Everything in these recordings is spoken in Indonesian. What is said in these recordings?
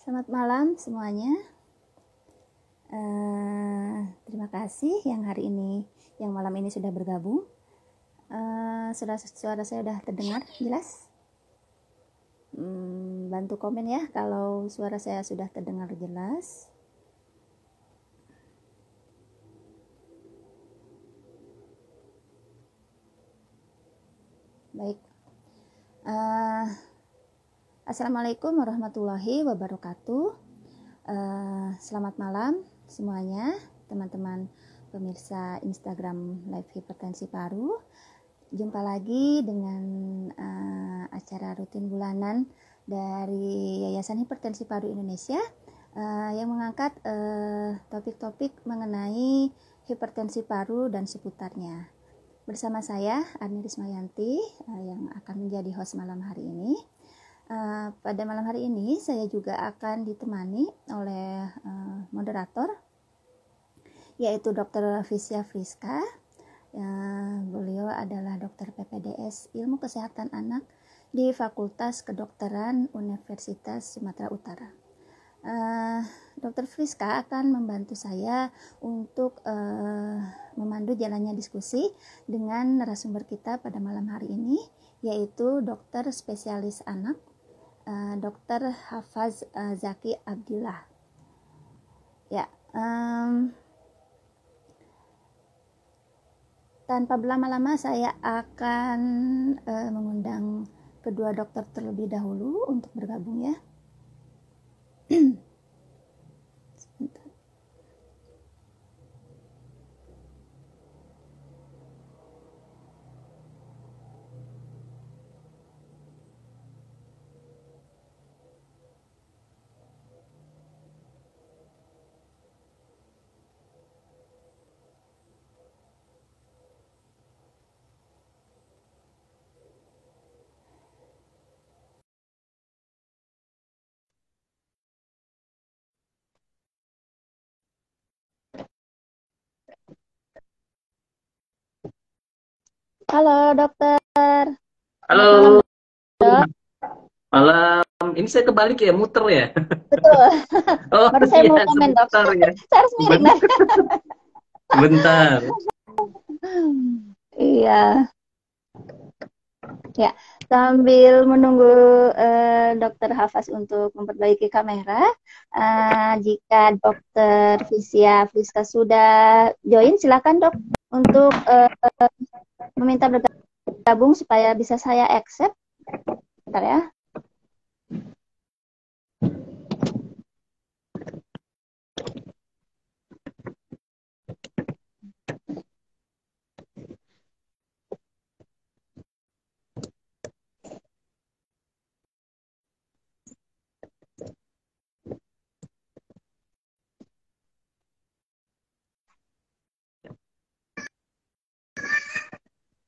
Selamat malam semuanya. Terima kasih yang hari ini, yang malam ini sudah bergabung. Suara saya sudah terdengar jelas? Bantu komen ya kalau suara saya sudah terdengar jelas. Baik. Assalamualaikum warahmatullahi wabarakatuh. Selamat malam semuanya, teman-teman pemirsa Instagram Live Hipertensi Paru. Jumpa lagi dengan acara rutin bulanan dari Yayasan Hipertensi Paru Indonesia yang mengangkat topik-topik mengenai hipertensi paru dan seputarnya. Bersama saya Arni Rismayanti yang akan menjadi host malam hari ini. Pada malam hari ini saya juga akan ditemani oleh moderator, yaitu Dr. Fisya Friska. Beliau adalah dokter PPDS Ilmu Kesehatan Anak di Fakultas Kedokteran Universitas Sumatera Utara. Dr. Friska akan membantu saya untuk memandu jalannya diskusi dengan narasumber kita pada malam hari ini, yaitu dokter spesialis anak, Dr. Hafaz Zaki Abdillah. Ya, tanpa berlama-lama saya akan mengundang kedua dokter terlebih dahulu untuk bergabung ya. Sebentar. Halo dokter. Halo. Selamat malam, dok. Malam. Ini saya kebalik ya, muter ya? Betul. Oh Baru saya mau iya, komen dok. sebentar ya. Saya harus miring nih. Sebentar. Iya. Ya, sambil menunggu Dokter Hafaz untuk memperbaiki kamera, jika Dokter Fisya Friska sudah join, silakan dok untuk meminta bergabung supaya bisa saya accept. Bentar ya.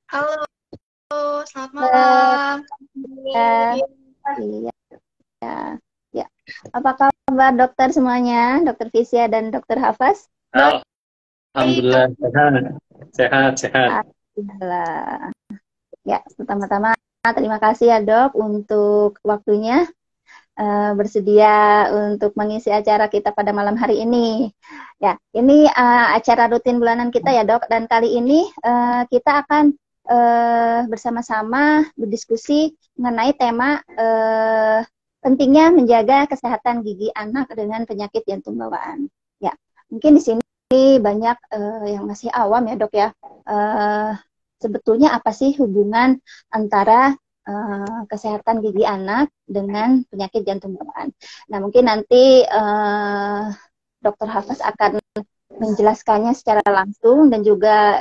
Halo, selamat malam. Iya. Ya. Apa kabar dokter semuanya? Dokter Fisya dan Dokter Hafaz? Alhamdulillah sehat. Alhamdulillah. Ya, pertama-tama terima kasih ya dok untuk waktunya bersedia untuk mengisi acara kita pada malam hari ini. Ya, ini acara rutin bulanan kita ya dok, dan kali ini kita akan bersama-sama berdiskusi mengenai tema pentingnya menjaga kesehatan gigi anak dengan penyakit jantung bawaan. Ya, mungkin di sini banyak yang masih awam ya dok ya. Sebetulnya apa sih hubungan antara kesehatan gigi anak dengan penyakit jantung bawaan? Nah, mungkin nanti Dr. Hafaz akan menjelaskannya secara langsung dan juga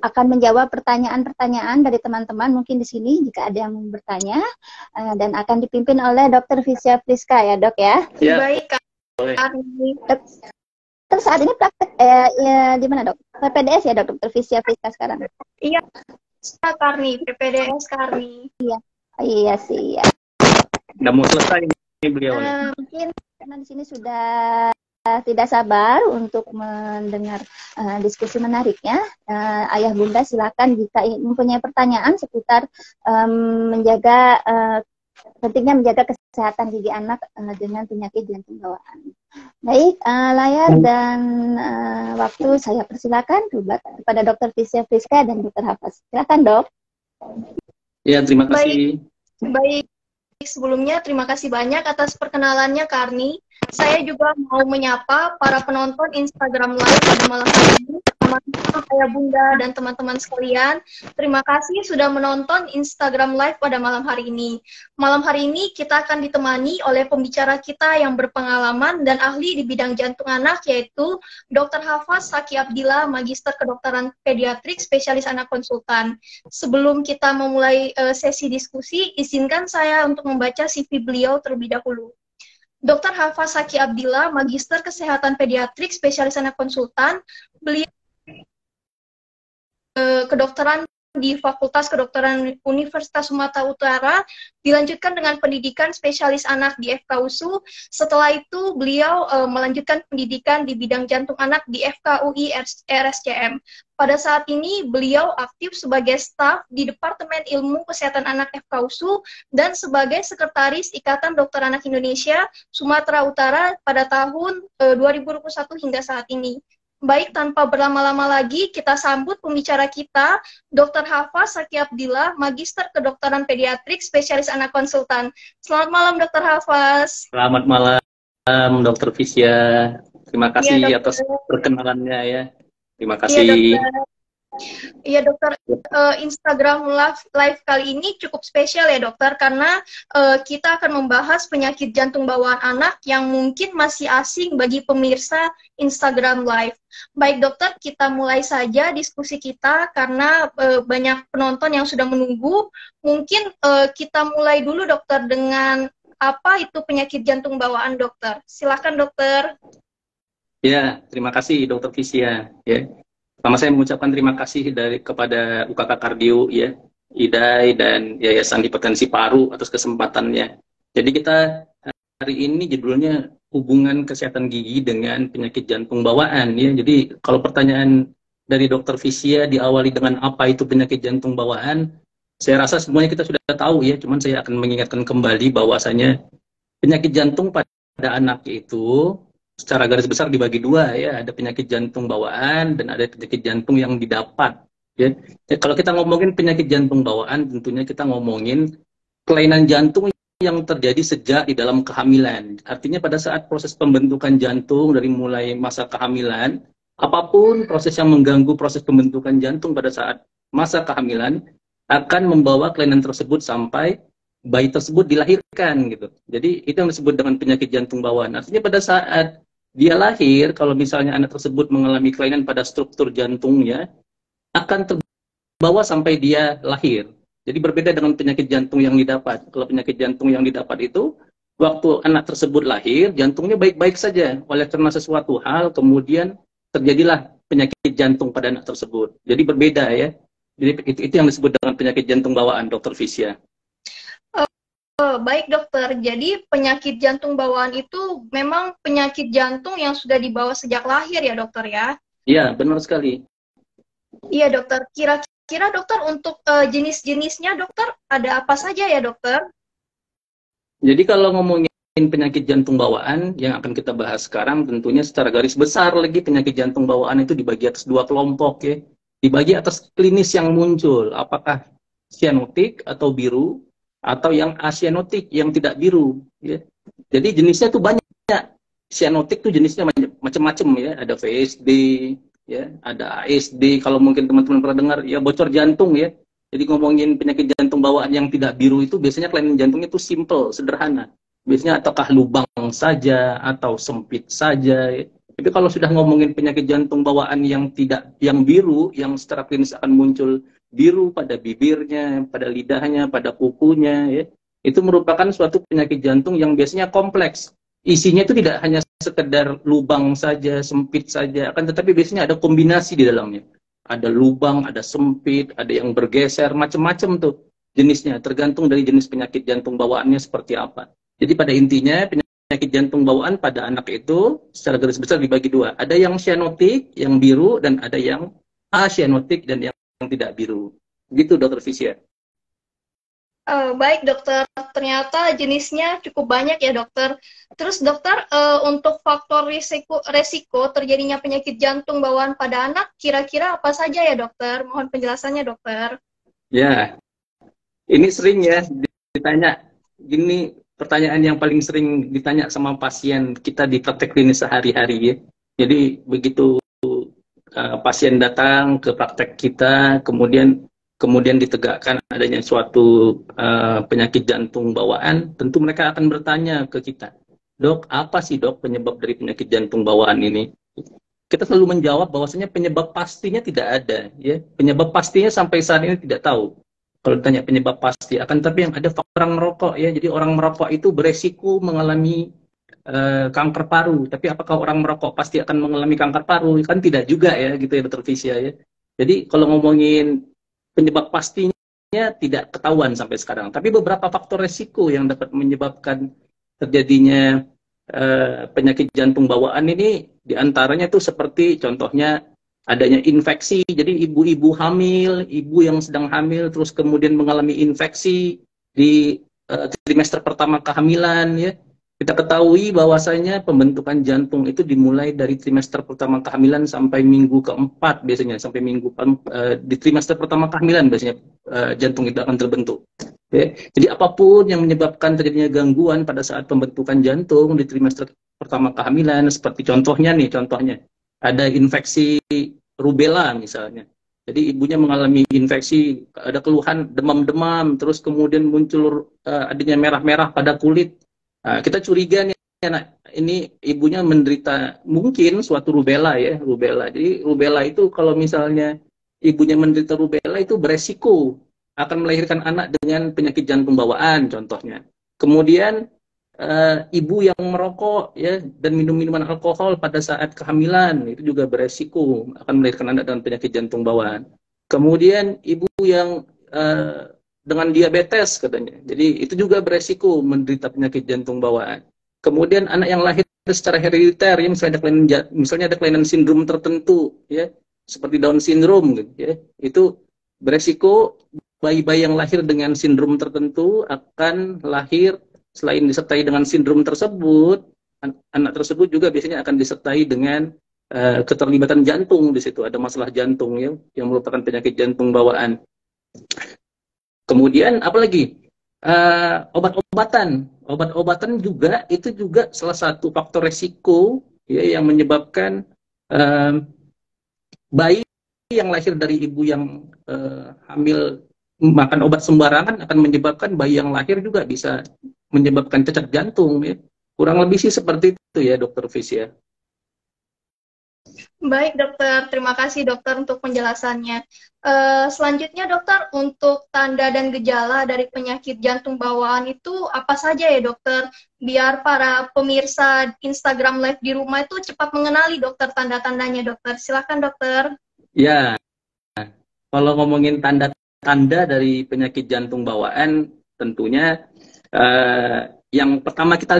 akan menjawab pertanyaan-pertanyaan dari teman-teman mungkin di sini jika ada yang bertanya, dan akan dipimpin oleh Dr. Fisya Friska ya dok ya. Ya. Baik, Kak. Terus saat ini praktek di mana dok? PPDS ya dok, Dr. Fisya Friska sekarang? Iya, Karni, PPDS Karni. Iya sih ya. Udah mau selesai ini beliau. Mungkin karena di sini sudah tidak sabar untuk mendengar diskusi menariknya. Ayah bunda silakan jika mempunyai pertanyaan seputar menjaga pentingnya menjaga kesehatan gigi anak dengan penyakit jantung bawaan. Baik, layar dan waktu saya persilakan kepada Dr. Fisia Friska dan Dr. Hafaz. Silakan, Dok. Ya, terima kasih. Baik. Sebelumnya, terima kasih banyak atas perkenalannya, Karni. Saya juga mau menyapa para penonton Instagram Live pada malam hari ini, teman-teman ayah bunda dan teman-teman sekalian. Terima kasih sudah menonton Instagram Live pada malam hari ini. Malam hari ini kita akan ditemani oleh pembicara kita yang berpengalaman dan ahli di bidang jantung anak, yaitu Dr. Hafaz Saki Abdillah, Magister Kedokteran Pediatrik, Spesialis Anak Konsultan. Sebelum kita memulai sesi diskusi, izinkan saya untuk membaca CV beliau terlebih dahulu. Dr. Hafaz Saki Abdillah, Magister Kesehatan Pediatrik, Spesialis Anak Konsultan. Beliau kedokteran di Fakultas Kedokteran Universitas Sumatera Utara, dilanjutkan dengan pendidikan spesialis anak di FKUSU. Setelah itu beliau melanjutkan pendidikan di bidang jantung anak di FKUI RSCM. Pada saat ini beliau aktif sebagai staf di Departemen Ilmu Kesehatan Anak FKUSU dan sebagai Sekretaris Ikatan Dokter Anak Indonesia Sumatera Utara pada tahun 2021 hingga saat ini. Baik, tanpa berlama-lama lagi, kita sambut pembicara kita, Dr. Hafaz Saki Abdillah, Magister Kedokteran Pediatrik, Spesialis Anak Konsultan. Selamat malam, Dr. Hafaz. Selamat malam, Dr. Fisia. Terima kasih Iya, atas perkenalannya ya. Terima Iya, kasih. dokter. Iya, dokter. Instagram live kali ini cukup spesial ya, dokter, karena kita akan membahas penyakit jantung bawaan anak yang mungkin masih asing bagi pemirsa Instagram live. Baik, dokter, kita mulai saja diskusi kita karena banyak penonton yang sudah menunggu. Mungkin kita mulai dulu, dokter, dengan apa itu penyakit jantung bawaan, dokter. Silakan, dokter. Ya, terima kasih, Dr. Fisia. Ya. Pertama saya mengucapkan terima kasih kepada UKK Kardio ya, IDAI dan Yayasan Hipertensi Paru atas kesempatannya. Jadi kita hari ini judulnya hubungan kesehatan gigi dengan penyakit jantung bawaan ya. Jadi kalau pertanyaan dari Dr. Fisia diawali dengan apa itu penyakit jantung bawaan, saya rasa semuanya kita sudah tahu ya. Cuman saya akan mengingatkan kembali bahwasanya penyakit jantung pada anak itu secara garis besar dibagi dua ya, ada penyakit jantung bawaan dan ada penyakit jantung yang didapat ya. Kalau kita ngomongin penyakit jantung bawaan, tentunya kita ngomongin kelainan jantung yang terjadi sejak di dalam kehamilan. Artinya pada saat proses pembentukan jantung dari mulai masa kehamilan, apapun proses yang mengganggu proses pembentukan jantung pada saat masa kehamilan akan membawa kelainan tersebut sampai bayi tersebut dilahirkan gitu. Jadi itu yang disebut dengan penyakit jantung bawaan. Artinya pada saat dia lahir, kalau misalnya anak tersebut mengalami kelainan pada struktur jantungnya, akan terbawa sampai dia lahir. Jadi berbeda dengan penyakit jantung yang didapat. Kalau penyakit jantung yang didapat itu, waktu anak tersebut lahir, jantungnya baik-baik saja. Oleh karena sesuatu hal, kemudian terjadilah penyakit jantung pada anak tersebut. Jadi berbeda ya. Jadi itu yang disebut dengan penyakit jantung bawaan, Dr. Fisia. Baik, dokter. Jadi penyakit jantung bawaan itu memang penyakit jantung yang sudah dibawa sejak lahir ya, dokter ya? Iya, benar sekali. Iya, dokter. Kira-kira dokter untuk jenis-jenisnya, dokter, ada apa saja ya, dokter? Jadi kalau ngomongin penyakit jantung bawaan yang akan kita bahas sekarang, tentunya secara garis besar lagi penyakit jantung bawaan itu dibagi atas dua kelompok ya. Dibagi atas klinis yang muncul, apakah sianotik atau biru, atau yang asianotik yang tidak biru ya. Jadi jenisnya tuh banyak. Sianotik tuh jenisnya macam-macam ya, ada VSD ya, ada ASD kalau mungkin teman-teman pernah dengar ya, bocor jantung ya. Jadi ngomongin penyakit jantung bawaan yang tidak biru itu biasanya kelainan jantungnya itu simple, sederhana. Biasanya ataukah lubang saja atau sempit saja ya. Tapi kalau sudah ngomongin penyakit jantung bawaan yang biru, yang secara klinis akan muncul biru pada bibirnya, pada lidahnya, pada kukunya, ya, itu merupakan suatu penyakit jantung yang biasanya kompleks. Isinya itu tidak hanya sekedar lubang saja, sempit saja, akan tetapi biasanya ada kombinasi di dalamnya. Ada lubang, ada sempit, ada yang bergeser, macam-macam tuh jenisnya, tergantung dari jenis penyakit jantung bawaannya seperti apa. Jadi pada intinya penyakit jantung bawaan pada anak itu secara garis besar dibagi dua. Ada yang cyanotik, yang biru, dan ada yang acyanotik dan yang tidak biru. Begitu, Dr. Fisia. Baik dokter, ternyata jenisnya cukup banyak ya dokter. Terus dokter, untuk faktor resiko terjadinya penyakit jantung bawaan pada anak, kira-kira apa saja ya dokter? Mohon penjelasannya dokter. Ya, ini sering ya ditanya. Gini, pertanyaan yang paling sering ditanya sama pasien kita di praktek klinis sehari-hari ya. Jadi begitu pasien datang ke praktek kita, kemudian ditegakkan adanya suatu penyakit jantung bawaan, tentu mereka akan bertanya ke kita, dok, apa sih dok penyebab dari penyakit jantung bawaan ini? Kita selalu menjawab bahwasanya penyebab pastinya tidak ada, ya. Penyebab pastinya sampai saat ini tidak tahu. Kalau ditanya penyebab pasti, akan tapi yang ada faktor orang merokok, ya. Jadi orang merokok itu beresiko mengalami kanker paru. Tapi apakah orang merokok pasti akan mengalami kanker paru? Kan tidak juga ya, gitu ya, Dr. Fisia ya. Jadi kalau ngomongin penyebab pastinya tidak ketahuan sampai sekarang. Tapi beberapa faktor resiko yang dapat menyebabkan terjadinya penyakit jantung bawaan ini diantaranya itu seperti contohnya adanya infeksi. Jadi ibu-ibu hamil, ibu yang sedang hamil terus kemudian mengalami infeksi di trimester pertama kehamilan ya. Kita ketahui bahwasanya pembentukan jantung itu dimulai dari trimester pertama kehamilan sampai minggu keempat biasanya, sampai di trimester pertama kehamilan biasanya jantung itu akan terbentuk. Ya. Jadi apapun yang menyebabkan terjadinya gangguan pada saat pembentukan jantung di trimester pertama kehamilan, seperti contohnya ada infeksi rubella misalnya. Jadi ibunya mengalami infeksi, ada keluhan demam-demam, terus kemudian muncul adanya merah-merah pada kulit. Nah, kita curiga nih anak ini ibunya menderita mungkin suatu rubella ya, rubella. Jadi rubella itu kalau misalnya ibunya menderita rubella itu beresiko akan melahirkan anak dengan penyakit jantung bawaan contohnya. Kemudian ibu yang merokok ya dan minum minuman alkohol pada saat kehamilan itu juga beresiko akan melahirkan anak dengan penyakit jantung bawaan. Kemudian ibu yang dengan diabetes katanya. Jadi itu juga beresiko menderita penyakit jantung bawaan. Kemudian anak yang lahir secara herediter, ya, misalnya ada kelainan sindrom tertentu, ya, seperti Down syndrome, gitu, ya, itu beresiko bayi-bayi yang lahir dengan sindrom tertentu akan lahir selain disertai dengan sindrom tersebut, anak tersebut juga biasanya akan disertai dengan keterlibatan jantung di situ, ada masalah jantung ya, yang merupakan penyakit jantung bawaan. Kemudian apalagi obat-obatan juga itu juga salah satu faktor resiko ya yang menyebabkan bayi yang lahir dari ibu yang hamil makan obat sembarangan akan menyebabkan bayi yang lahir juga bisa menyebabkan cacat jantung ya. Kurang lebih sih seperti itu ya Dokter Fis ya. Baik dokter, terima kasih dokter untuk penjelasannya. Selanjutnya dokter, untuk tanda dan gejala dari penyakit jantung bawaan itu apa saja ya dokter? Biar para pemirsa Instagram Live di rumah itu cepat mengenali dokter tanda-tandanya dokter. Silakan dokter. Ya, kalau ngomongin tanda-tanda dari penyakit jantung bawaan, tentunya yang pertama kita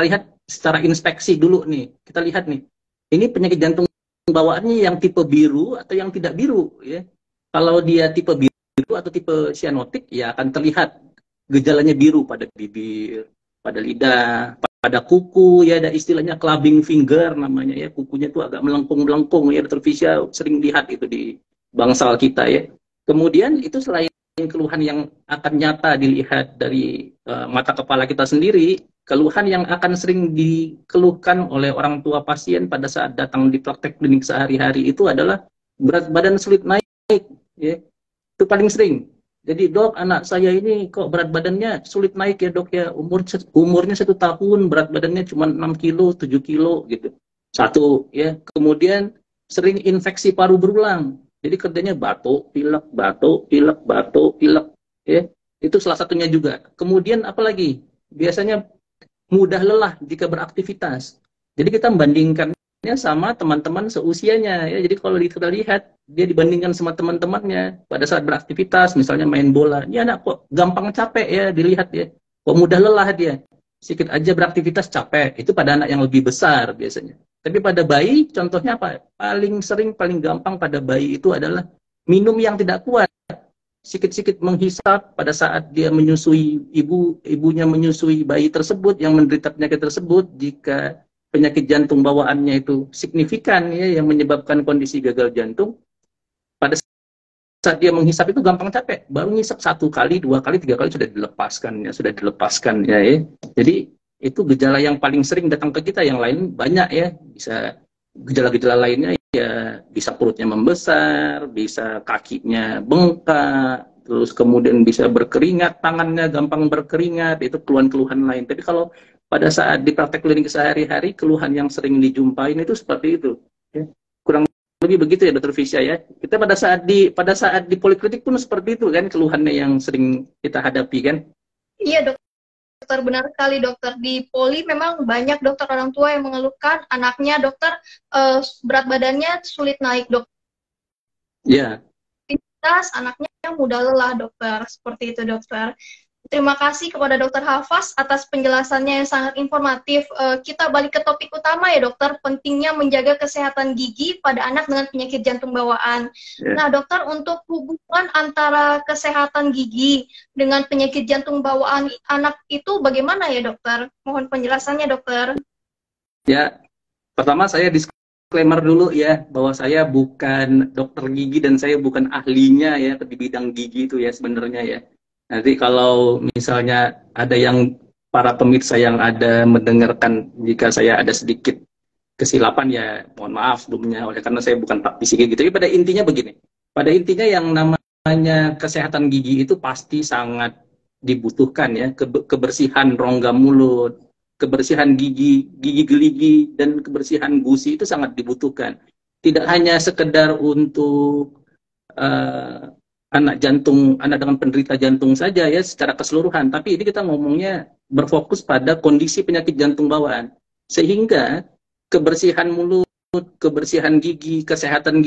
lihat secara inspeksi dulu nih. Kita lihat nih. Ini penyakit jantung bawaannya yang tipe biru atau yang tidak biru ya. Kalau dia tipe biru atau tipe cyanotik ya akan terlihat gejalanya biru pada bibir, pada lidah, pada kuku ya, ada istilahnya clubbing finger namanya ya, kukunya tuh agak melengkung-melengkung ya, Dr. Fisya sering lihat itu di bangsal kita ya. Kemudian itu selain keluhan yang akan nyata dilihat dari mata kepala kita sendiri, keluhan yang akan sering dikeluhkan oleh orang tua pasien pada saat datang di praktek klinik sehari-hari itu adalah berat badan sulit naik, ya. Itu paling sering. Jadi dok, anak saya ini kok berat badannya sulit naik ya dok ya, umurnya 1 tahun, berat badannya cuma 6 kilo, 7 kilo gitu. Satu, ya. Kemudian sering infeksi paru berulang. Jadi kerjanya batuk, pilek, batuk, pilek, batuk, pilek, ya. Itu salah satunya juga. Kemudian apalagi? Biasanya mudah lelah jika beraktivitas. Jadi kita membandingkannya sama teman-teman seusianya ya. Jadi kalau kita lihat dia dibandingkan sama teman-temannya pada saat beraktivitas, misalnya main bola, ini anak kok gampang capek ya, dilihat ya. Kok mudah lelah dia. Sedikit aja beraktivitas capek. Itu pada anak yang lebih besar biasanya. Tapi pada bayi contohnya apa? Paling sering, paling gampang pada bayi itu adalah minum yang tidak kuat. sikit-sikit menghisap pada saat dia menyusui ibunya menyusui bayi tersebut yang menderita penyakit tersebut, jika penyakit jantung bawaannya itu signifikan ya yang menyebabkan kondisi gagal jantung, pada saat dia menghisap itu gampang capek, baru ngisap 1 kali, 2 kali, 3 kali sudah dilepaskan ya. Jadi itu gejala yang paling sering datang ke kita. Yang lain banyak ya, bisa gejala-gejala lainnya ya, bisa perutnya membesar, bisa kakinya bengkak, terus kemudian bisa berkeringat, tangannya gampang berkeringat, itu keluhan-keluhan lain. Tapi kalau pada saat di praktek klinik sehari-hari, keluhan yang sering dijumpain itu seperti itu ya. Kurang lebih begitu ya Dokter Fisya ya. Kita pada saat di poliklinik pun seperti itu kan, keluhannya yang sering kita hadapi kan. Iya dokter, benar sekali dokter. Di poli memang banyak dokter orang tua yang mengeluhkan anaknya dokter berat badannya sulit naik dokter. Ya. Anaknya mudah lelah dokter, seperti itu dokter. Terima kasih kepada Dokter Hafaz atas penjelasannya yang sangat informatif. Kita balik ke topik utama ya dokter, pentingnya menjaga kesehatan gigi pada anak dengan penyakit jantung bawaan. Nah dokter, untuk hubungan antara kesehatan gigi dengan penyakit jantung bawaan anak itu bagaimana ya dokter? Mohon penjelasannya dokter. Ya, pertama saya disclaimer dulu ya, bahwa saya bukan dokter gigi dan saya bukan ahlinya ya di bidang gigi itu ya sebenarnya ya. Nanti kalau misalnya ada yang para pemirsa yang ada mendengarkan, jika saya ada sedikit kesilapan ya mohon maaf sebelumnya, oleh karena saya bukan praktisi gigi. Tapi pada intinya begini, pada intinya yang namanya kesehatan gigi itu pasti sangat dibutuhkan ya, kebersihan rongga mulut, kebersihan gigi geligi, dan kebersihan gusi itu sangat dibutuhkan. Tidak hanya sekedar untuk anak dengan penderita jantung saja ya secara keseluruhan, tapi ini kita ngomongnya berfokus pada kondisi penyakit jantung bawaan, sehingga kebersihan mulut, kebersihan gigi, kesehatan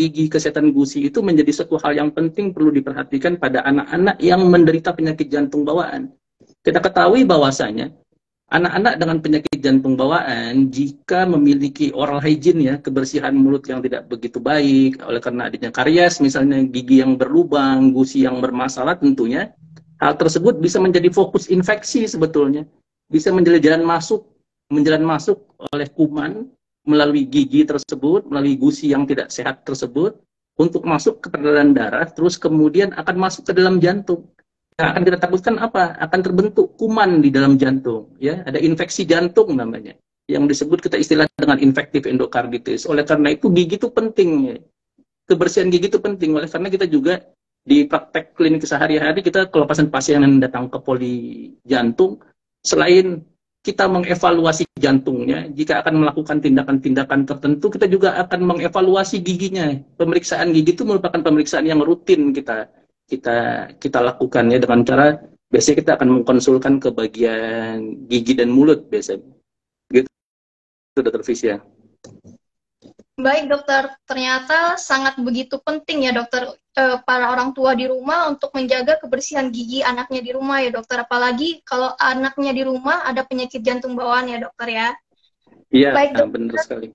gusi itu menjadi suatu hal yang penting perlu diperhatikan pada anak-anak yang menderita penyakit jantung bawaan. Kita ketahui bahwasanya anak-anak dengan penyakit jantung bawaan, jika memiliki oral hygiene ya, kebersihan mulut yang tidak begitu baik, oleh karena adanya karies, misalnya gigi yang berlubang, gusi yang bermasalah, tentunya hal tersebut bisa menjadi fokus infeksi sebetulnya. Bisa menjadi jalan masuk oleh kuman melalui gigi tersebut, melalui gusi yang tidak sehat tersebut, untuk masuk ke peredaran darah, terus kemudian akan masuk ke dalam jantung. Yang akan kita takutkan apa? Akan terbentuk kuman di dalam jantung, ya. Ada infeksi jantung namanya, yang disebut kita istilah dengan infektif endokarditis. Oleh karena itu gigi itu penting, ya. Kebersihan gigi itu penting. Oleh karena kita juga di praktek klinik sehari-hari, kita kalau pasien-pasien yang datang ke poli jantung, selain kita mengevaluasi jantungnya, jika akan melakukan tindakan-tindakan tertentu, kita juga akan mengevaluasi giginya. Pemeriksaan gigi itu merupakan pemeriksaan yang rutin kita lakukan ya, dengan cara biasanya kita akan mengkonsulkan ke bagian gigi dan mulut biasanya. Gitu, Dokter Fisya. Baik dokter, ternyata sangat begitu penting ya dokter, para orang tua di rumah untuk menjaga kebersihan gigi anaknya di rumah ya dokter, apalagi kalau anaknya di rumah ada penyakit jantung bawaan ya dokter ya. Iya, baik dokter, benar sekali.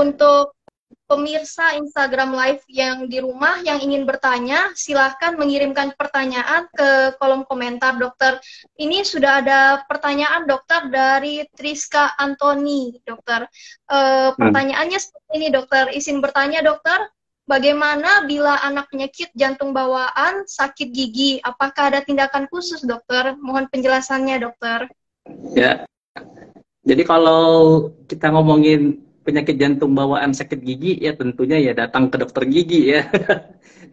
Untuk pemirsa Instagram Live yang di rumah yang ingin bertanya, silahkan mengirimkan pertanyaan ke kolom komentar dokter. Ini sudah ada pertanyaan dokter dari Triska Antoni dokter. Pertanyaannya seperti ini dokter, izin bertanya dokter, bagaimana bila anak penyakit jantung bawaan sakit gigi? Apakah ada tindakan khusus dokter? Mohon penjelasannya dokter. Ya, jadi kalau kita ngomongin penyakit jantung bawaan sakit gigi, ya tentunya ya datang ke dokter gigi ya.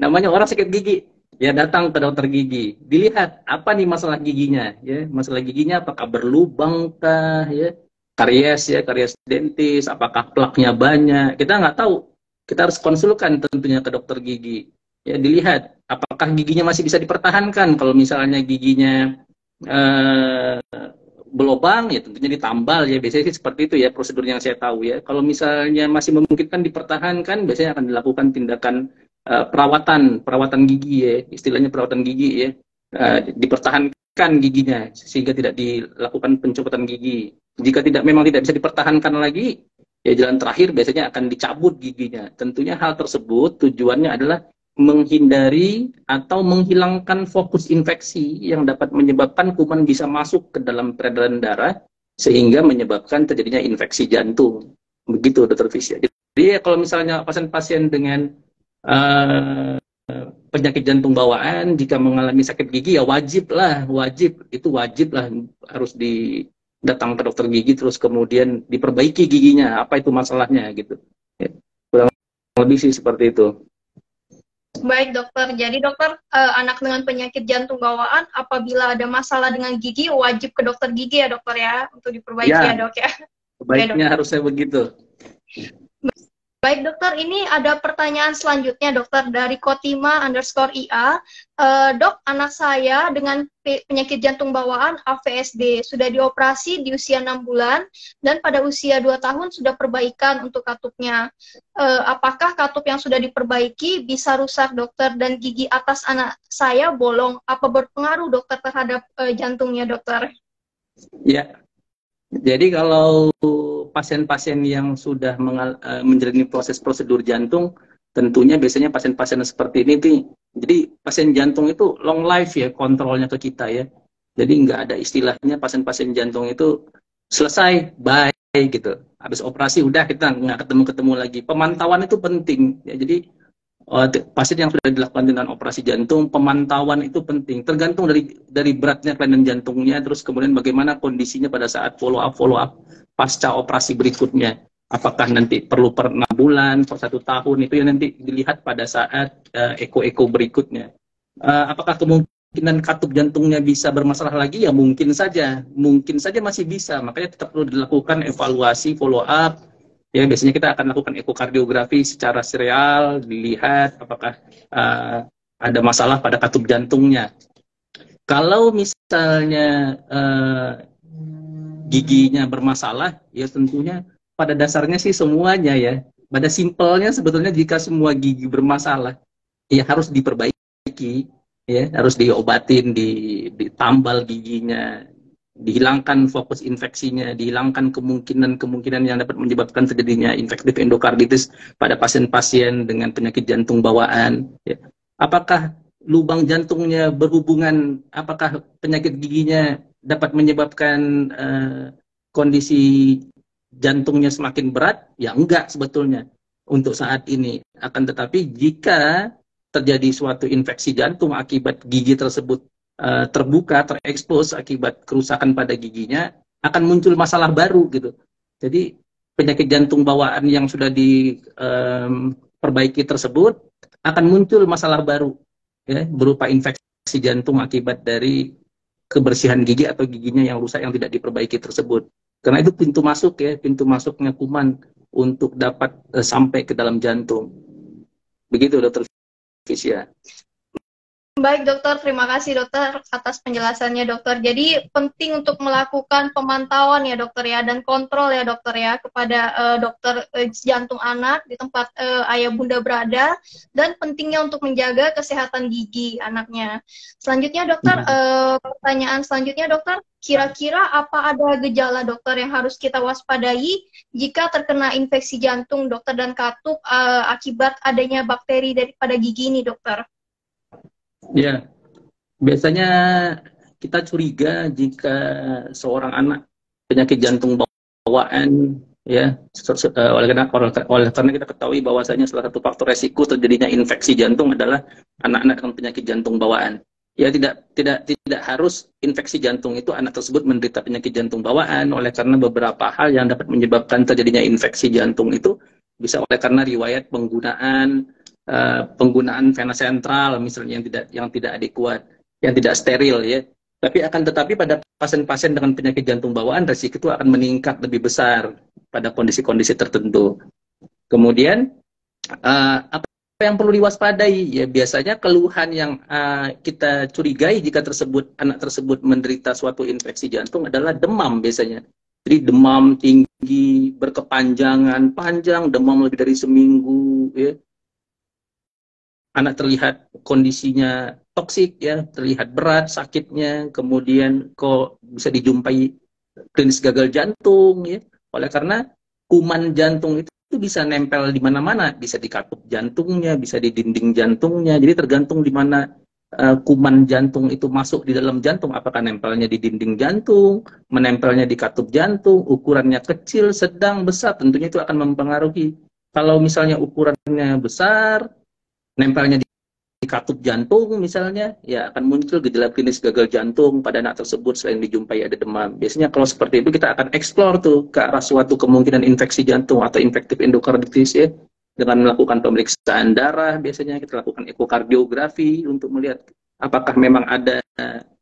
Namanya orang sakit gigi, ya datang ke dokter gigi. Dilihat apa nih masalah giginya, ya. Masalah giginya apakah berlubang kah, ya, karies dentis, apakah plaknya banyak. Kita nggak tahu. Kita harus konsulkan tentunya ke dokter gigi. Ya, dilihat apakah giginya masih bisa dipertahankan. Kalau misalnya giginya berlubang, ya tentunya ditambal ya, biasanya sih seperti itu ya prosedur yang saya tahu ya. Kalau misalnya masih memungkinkan dipertahankan, biasanya akan dilakukan tindakan perawatan gigi ya, istilahnya perawatan gigi ya, dipertahankan giginya sehingga tidak dilakukan pencopotan gigi. Jika memang tidak bisa dipertahankan lagi, ya jalan terakhir biasanya akan dicabut giginya. Tentunya hal tersebut tujuannya adalah menghindari atau menghilangkan fokus infeksi yang dapat menyebabkan kuman bisa masuk ke dalam peredaran darah sehingga menyebabkan terjadinya infeksi jantung. Begitu, Dokter Fisya. Jadi kalau misalnya pasien-pasien dengan penyakit jantung bawaan jika mengalami sakit gigi ya wajib harus datang ke dokter gigi terus kemudian diperbaiki giginya, apa itu masalahnya gitu. Ya, kurang lebih sih seperti itu. Baik dokter, jadi dokter anak dengan penyakit jantung bawaan apabila ada masalah dengan gigi wajib ke dokter gigi ya dokter ya untuk diperbaiki ya dok ya. Baiknya harusnya begitu. Baik dokter, ini ada pertanyaan selanjutnya dokter dari Kotima_IA. Dok, anak saya dengan penyakit jantung bawaan AVSD sudah dioperasi di usia 6 bulan dan pada usia 2 tahun sudah perbaikan untuk katupnya. Apakah katup yang sudah diperbaiki bisa rusak dokter dan gigi atas anak saya bolong? Apa berpengaruh dokter terhadap jantungnya dokter? Ya. Jadi kalau pasien-pasien yang sudah menjalani proses prosedur jantung, tentunya biasanya pasien-pasien seperti ini tuh, jadi pasien jantung itu long life ya kontrolnya ke kita ya. Jadi nggak ada istilahnya pasien-pasien jantung itu selesai, bye gitu. Habis operasi udah kita nggak ketemu-ketemu lagi. Pemantauan itu penting ya. Jadi pasien yang sudah dilakukan dengan operasi jantung, pemantauan itu penting. Tergantung dari beratnya kelainan jantungnya, terus kemudian bagaimana kondisinya pada saat follow up pasca operasi berikutnya. Apakah nanti perlu per 6 bulan, per 1 tahun, itu yang nanti dilihat pada saat eko berikutnya. Apakah kemungkinan katup jantungnya bisa bermasalah lagi? Ya mungkin saja masih bisa. Makanya tetap perlu dilakukan evaluasi follow up. Ya, biasanya kita akan lakukan ekokardiografi secara serial, dilihat apakah ada masalah pada katup jantungnya. Kalau misalnya giginya bermasalah, ya tentunya pada dasarnya sih semuanya ya. Pada simpelnya sebetulnya jika semua gigi bermasalah, ya harus diperbaiki, ya harus diobatin, ditambal giginya, dihilangkan fokus infeksinya, dihilangkan kemungkinan yang dapat menyebabkan terjadinya infektif endokarditis pada pasien-pasien dengan penyakit jantung bawaan. Ya. Apakah lubang jantungnya berhubungan, apakah penyakit giginya dapat menyebabkan kondisi jantungnya semakin berat? Ya enggak sebetulnya untuk saat ini. Akan tetapi jika terjadi suatu infeksi jantung akibat gigi tersebut terbuka, terekspos akibat kerusakan pada giginya, akan muncul masalah baru gitu. Jadi penyakit jantung bawaan yang sudah diperbaiki tersebut akan muncul masalah baru, ya, berupa infeksi jantung akibat dari kebersihan gigi atau giginya yang rusak yang tidak diperbaiki tersebut. Karena itu pintu masuk ya, pintu masuknya kuman untuk dapat sampai ke dalam jantung. Begitu Dokter Fisya. Baik dokter, terima kasih dokter atas penjelasannya dokter. Jadi penting untuk melakukan pemantauan ya dokter ya dan kontrol ya dokter ya kepada dokter jantung anak di tempat ayah bunda berada dan pentingnya untuk menjaga kesehatan gigi anaknya. Selanjutnya dokter, pertanyaan selanjutnya dokter, kira-kira apa ada gejala dokter yang harus kita waspadai jika terkena infeksi jantung dokter dan katup akibat adanya bakteri daripada gigi ini dokter? Ya, biasanya kita curiga jika seorang anak penyakit jantung bawaan, ya, oleh karena kita ketahui bahwasanya salah satu faktor resiko terjadinya infeksi jantung adalah anak-anak dengan penyakit jantung bawaan. Ya, tidak harus infeksi jantung itu anak tersebut menderita penyakit jantung bawaan, oleh karena beberapa hal yang dapat menyebabkan terjadinya infeksi jantung itu bisa oleh karena riwayat penggunaan vena sentral misalnya yang tidak adekuat, yang tidak steril ya. Tetapi pada pasien-pasien dengan penyakit jantung bawaan resiko itu akan meningkat lebih besar pada kondisi-kondisi tertentu. Kemudian apa yang perlu diwaspadai ya, biasanya keluhan yang kita curigai jika anak tersebut menderita suatu infeksi jantung adalah demam biasanya. Jadi demam tinggi, berkepanjangan, panjang, demam lebih dari seminggu ya. Anak terlihat kondisinya toksik ya, terlihat berat sakitnya, kemudian kok bisa dijumpai klinis gagal jantung ya, oleh karena kuman jantung itu itu bisa nempel di mana-mana, bisa di katup jantungnya, bisa di dinding jantungnya. Jadi tergantung di mana kuman jantung itu masuk di dalam jantung, apakah nempelnya di dinding jantung, menempelnya di katup jantung, ukurannya kecil, sedang, besar, tentunya itu akan mempengaruhi. Kalau misalnya ukurannya besar, nempelnya di katup jantung misalnya, ya akan muncul gejala klinis gagal jantung pada anak tersebut selain dijumpai ada demam. Biasanya kalau seperti itu kita akan eksplor tuh ke arah suatu kemungkinan infeksi jantung atau infektif endokarditis ya, dengan melakukan pemeriksaan darah. Biasanya kita lakukan ekokardiografi untuk melihat apakah memang ada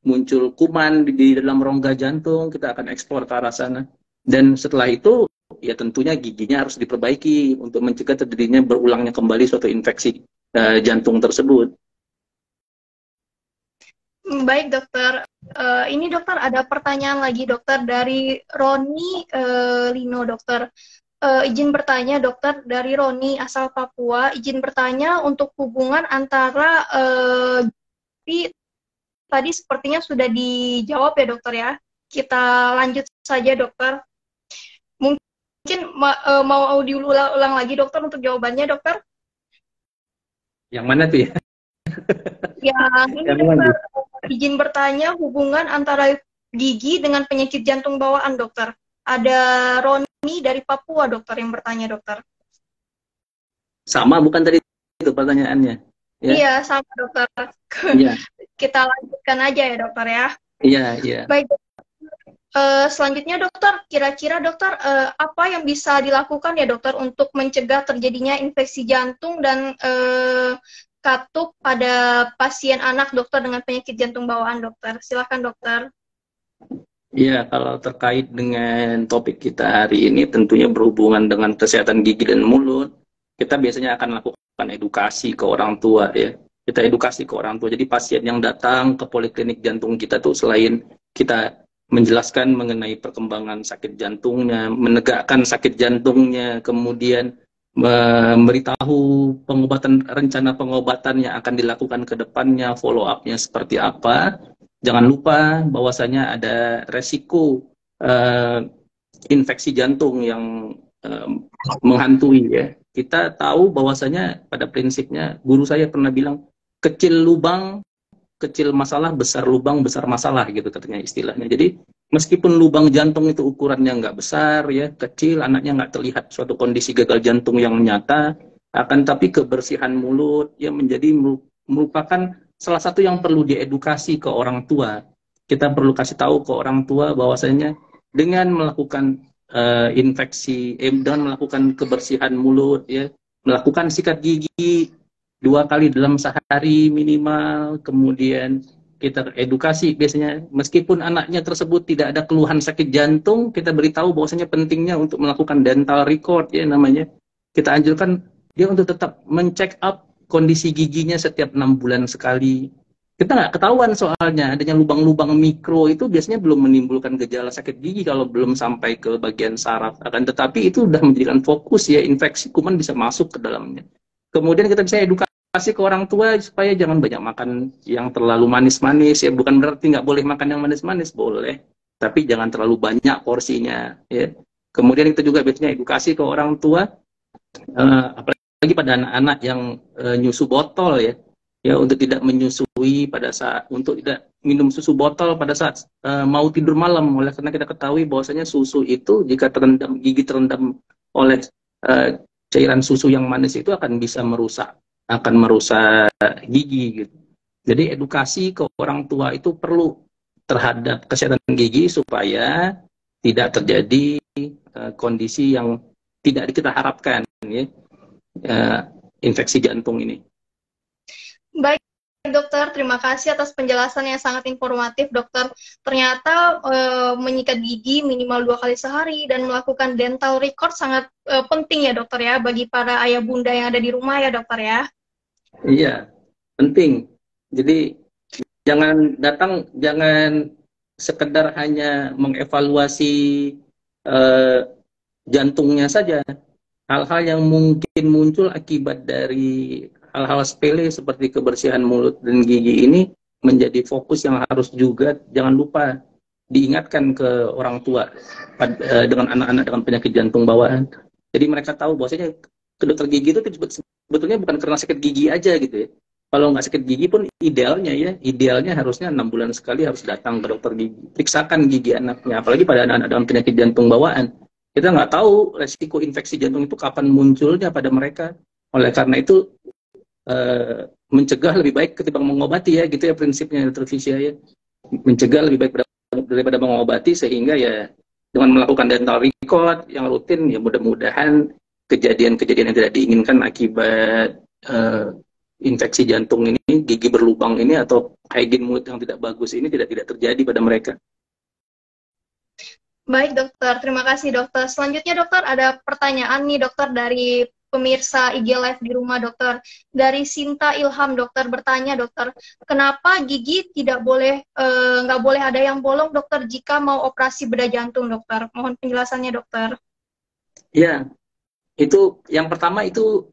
muncul kuman di dalam rongga jantung. Kita akan eksplor ke arah sana. Dan setelah itu ya tentunya giginya harus diperbaiki untuk mencegah terjadinya berulangnya kembali suatu infeksi jantung tersebut. Baik dokter, ini dokter ada pertanyaan lagi dokter dari Roni Lino dokter. Izin bertanya dokter, dari Roni asal Papua, izin bertanya untuk hubungan antara tadi sepertinya sudah dijawab ya dokter ya. Kita lanjut saja dokter. Mungkin mau diulang lagi dokter untuk jawabannya dokter? Yang mana tuh ya? Yang ini dokter, izin bertanya hubungan antara gigi dengan penyakit jantung bawaan dokter. Ada Roni dari Papua dokter yang bertanya dokter. Sama bukan tadi itu pertanyaannya? Ya? Iya sama dokter. Iya. Kita lanjutkan aja ya dokter ya. Iya iya. Baik. Selanjutnya dokter, kira-kira dokter apa yang bisa dilakukan ya dokter untuk mencegah terjadinya infeksi jantung dan katup pada pasien anak dokter dengan penyakit jantung bawaan dokter? Silakan dokter. Iya, kalau terkait dengan topik kita hari ini tentunya berhubungan dengan kesehatan gigi dan mulut. Kita biasanya akan lakukan edukasi ke orang tua ya. Kita edukasi ke orang tua. Jadi pasien yang datang ke poliklinik jantung kita tuh selain kita menjelaskan mengenai perkembangan sakit jantungnya, menegakkan sakit jantungnya, kemudian memberitahu rencana pengobatan yang akan dilakukan ke depannya, follow up-nya seperti apa. Jangan lupa bahwasanya ada resiko infeksi jantung yang menghantui ya. Kita tahu bahwasanya pada prinsipnya guru saya pernah bilang kecil lubang kecil masalah, besar lubang, besar masalah gitu katanya istilahnya. Jadi meskipun lubang jantung itu ukurannya nggak besar ya, kecil, anaknya nggak terlihat suatu kondisi gagal jantung yang nyata, akan tapi kebersihan mulut ya menjadi merupakan salah satu yang perlu diedukasi ke orang tua. Kita perlu kasih tahu ke orang tua bahwasanya dengan melakukan dengan melakukan kebersihan mulut ya, melakukan sikat gigi 2 kali dalam sehari minimal, kemudian kita edukasi biasanya meskipun anaknya tersebut tidak ada keluhan sakit jantung, kita beritahu bahwasanya pentingnya untuk melakukan dental record ya namanya. Kita anjurkan dia untuk tetap men-check up kondisi giginya setiap 6 bulan sekali. Kita nggak ketahuan soalnya adanya lubang-lubang mikro itu biasanya belum menimbulkan gejala sakit gigi kalau belum sampai ke bagian saraf. Akan tetapi itu sudah menjadikan fokus ya, infeksi kuman bisa masuk ke dalamnya. Kemudian kita bisa edukasi ke orang tua supaya jangan banyak makan yang terlalu manis-manis ya. Bukan berarti nggak boleh makan yang manis-manis, boleh. Tapi jangan terlalu banyak porsinya ya. Kemudian kita juga biasanya edukasi ke orang tua, apalagi pada anak-anak yang nyusu botol ya. Ya untuk tidak menyusui pada saat, untuk tidak minum susu botol pada saat mau tidur malam. Oleh karena kita ketahui bahwasanya susu itu jika terendam, gigi terendam oleh cairan susu yang manis itu akan bisa merusak gigi gitu. Jadi edukasi ke orang tua itu perlu terhadap kesehatan gigi supaya tidak terjadi kondisi yang tidak kita harapkan ya, infeksi jantung ini. Baik dokter, terima kasih atas penjelasan yang sangat informatif dokter. Ternyata menyikat gigi minimal 2 kali sehari dan melakukan dental record sangat penting ya dokter ya bagi para ayah bunda yang ada di rumah ya dokter ya. Iya, penting. Jadi jangan sekedar hanya mengevaluasi jantungnya saja. Hal-hal yang mungkin muncul akibat dari hal-hal sepele seperti kebersihan mulut dan gigi ini menjadi fokus yang harus juga jangan lupa diingatkan ke orang tua dengan anak-anak dengan penyakit jantung bawaan. Jadi mereka tahu bahwasanya ke dokter gigi itu sebetulnya bukan karena sakit gigi aja gitu ya. Kalau nggak sakit gigi pun idealnya harusnya 6 bulan sekali harus datang ke dokter gigi, periksakan gigi anaknya, apalagi pada anak-anak dengan penyakit jantung bawaan. Kita nggak tahu resiko infeksi jantung itu kapan munculnya pada mereka. Oleh karena itu mencegah lebih baik ketimbang mengobati ya, gitu ya prinsipnya dokter Fisya ya. Mencegah lebih baik daripada mengobati, sehingga ya dengan melakukan dental record yang rutin ya mudah-mudahan kejadian-kejadian yang tidak diinginkan akibat infeksi jantung ini, gigi berlubang ini, atau hygiene mulut yang tidak bagus ini tidak terjadi pada mereka. Baik dokter, terima kasih dokter. Selanjutnya dokter ada pertanyaan nih dokter dari pemirsa IG Live di rumah dokter. Dari Sinta Ilham dokter bertanya dokter, kenapa gigi tidak boleh nggak boleh ada yang bolong dokter jika mau operasi bedah jantung dokter? Mohon penjelasannya dokter. Ya, itu yang pertama itu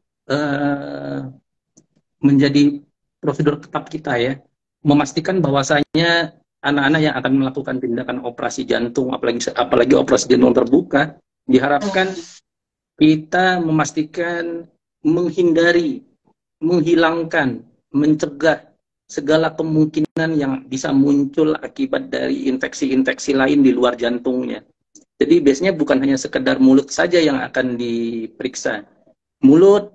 menjadi prosedur tetap kita ya, memastikan bahwasanya anak-anak yang akan melakukan tindakan operasi jantung, apalagi operasi jantung terbuka, diharapkan kita memastikan menghindari, menghilangkan, mencegah segala kemungkinan yang bisa muncul akibat dari infeksi-infeksi lain di luar jantungnya. Jadi biasanya bukan hanya sekedar mulut saja yang akan diperiksa. Mulut,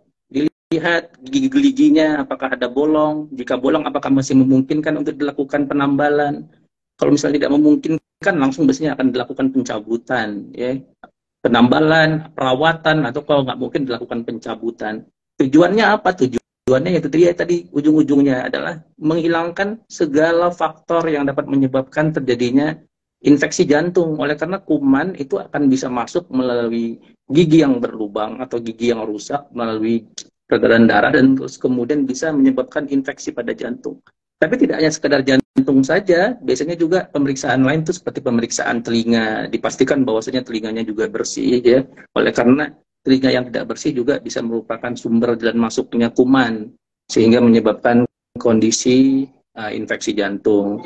lihat gigi-giginya apakah ada bolong, jika bolong apakah masih memungkinkan untuk dilakukan penambalan. Kalau misalnya tidak memungkinkan, langsung biasanya akan dilakukan pencabutan ya, penambalan, perawatan, atau kalau nggak mungkin dilakukan pencabutan. Tujuannya apa? Tujuannya itu dia tadi, ujung-ujungnya adalah menghilangkan segala faktor yang dapat menyebabkan terjadinya infeksi jantung. Oleh karena kuman itu akan bisa masuk melalui gigi yang berlubang atau gigi yang rusak, melalui peredaran darah, dan terus kemudian bisa menyebabkan infeksi pada jantung. Tapi tidak hanya sekedar jantung saja, biasanya juga pemeriksaan lain itu seperti pemeriksaan telinga, dipastikan bahwasanya telinganya juga bersih ya. Oleh karena telinga yang tidak bersih juga bisa merupakan sumber jalan masuknya kuman, sehingga menyebabkan kondisi infeksi jantung.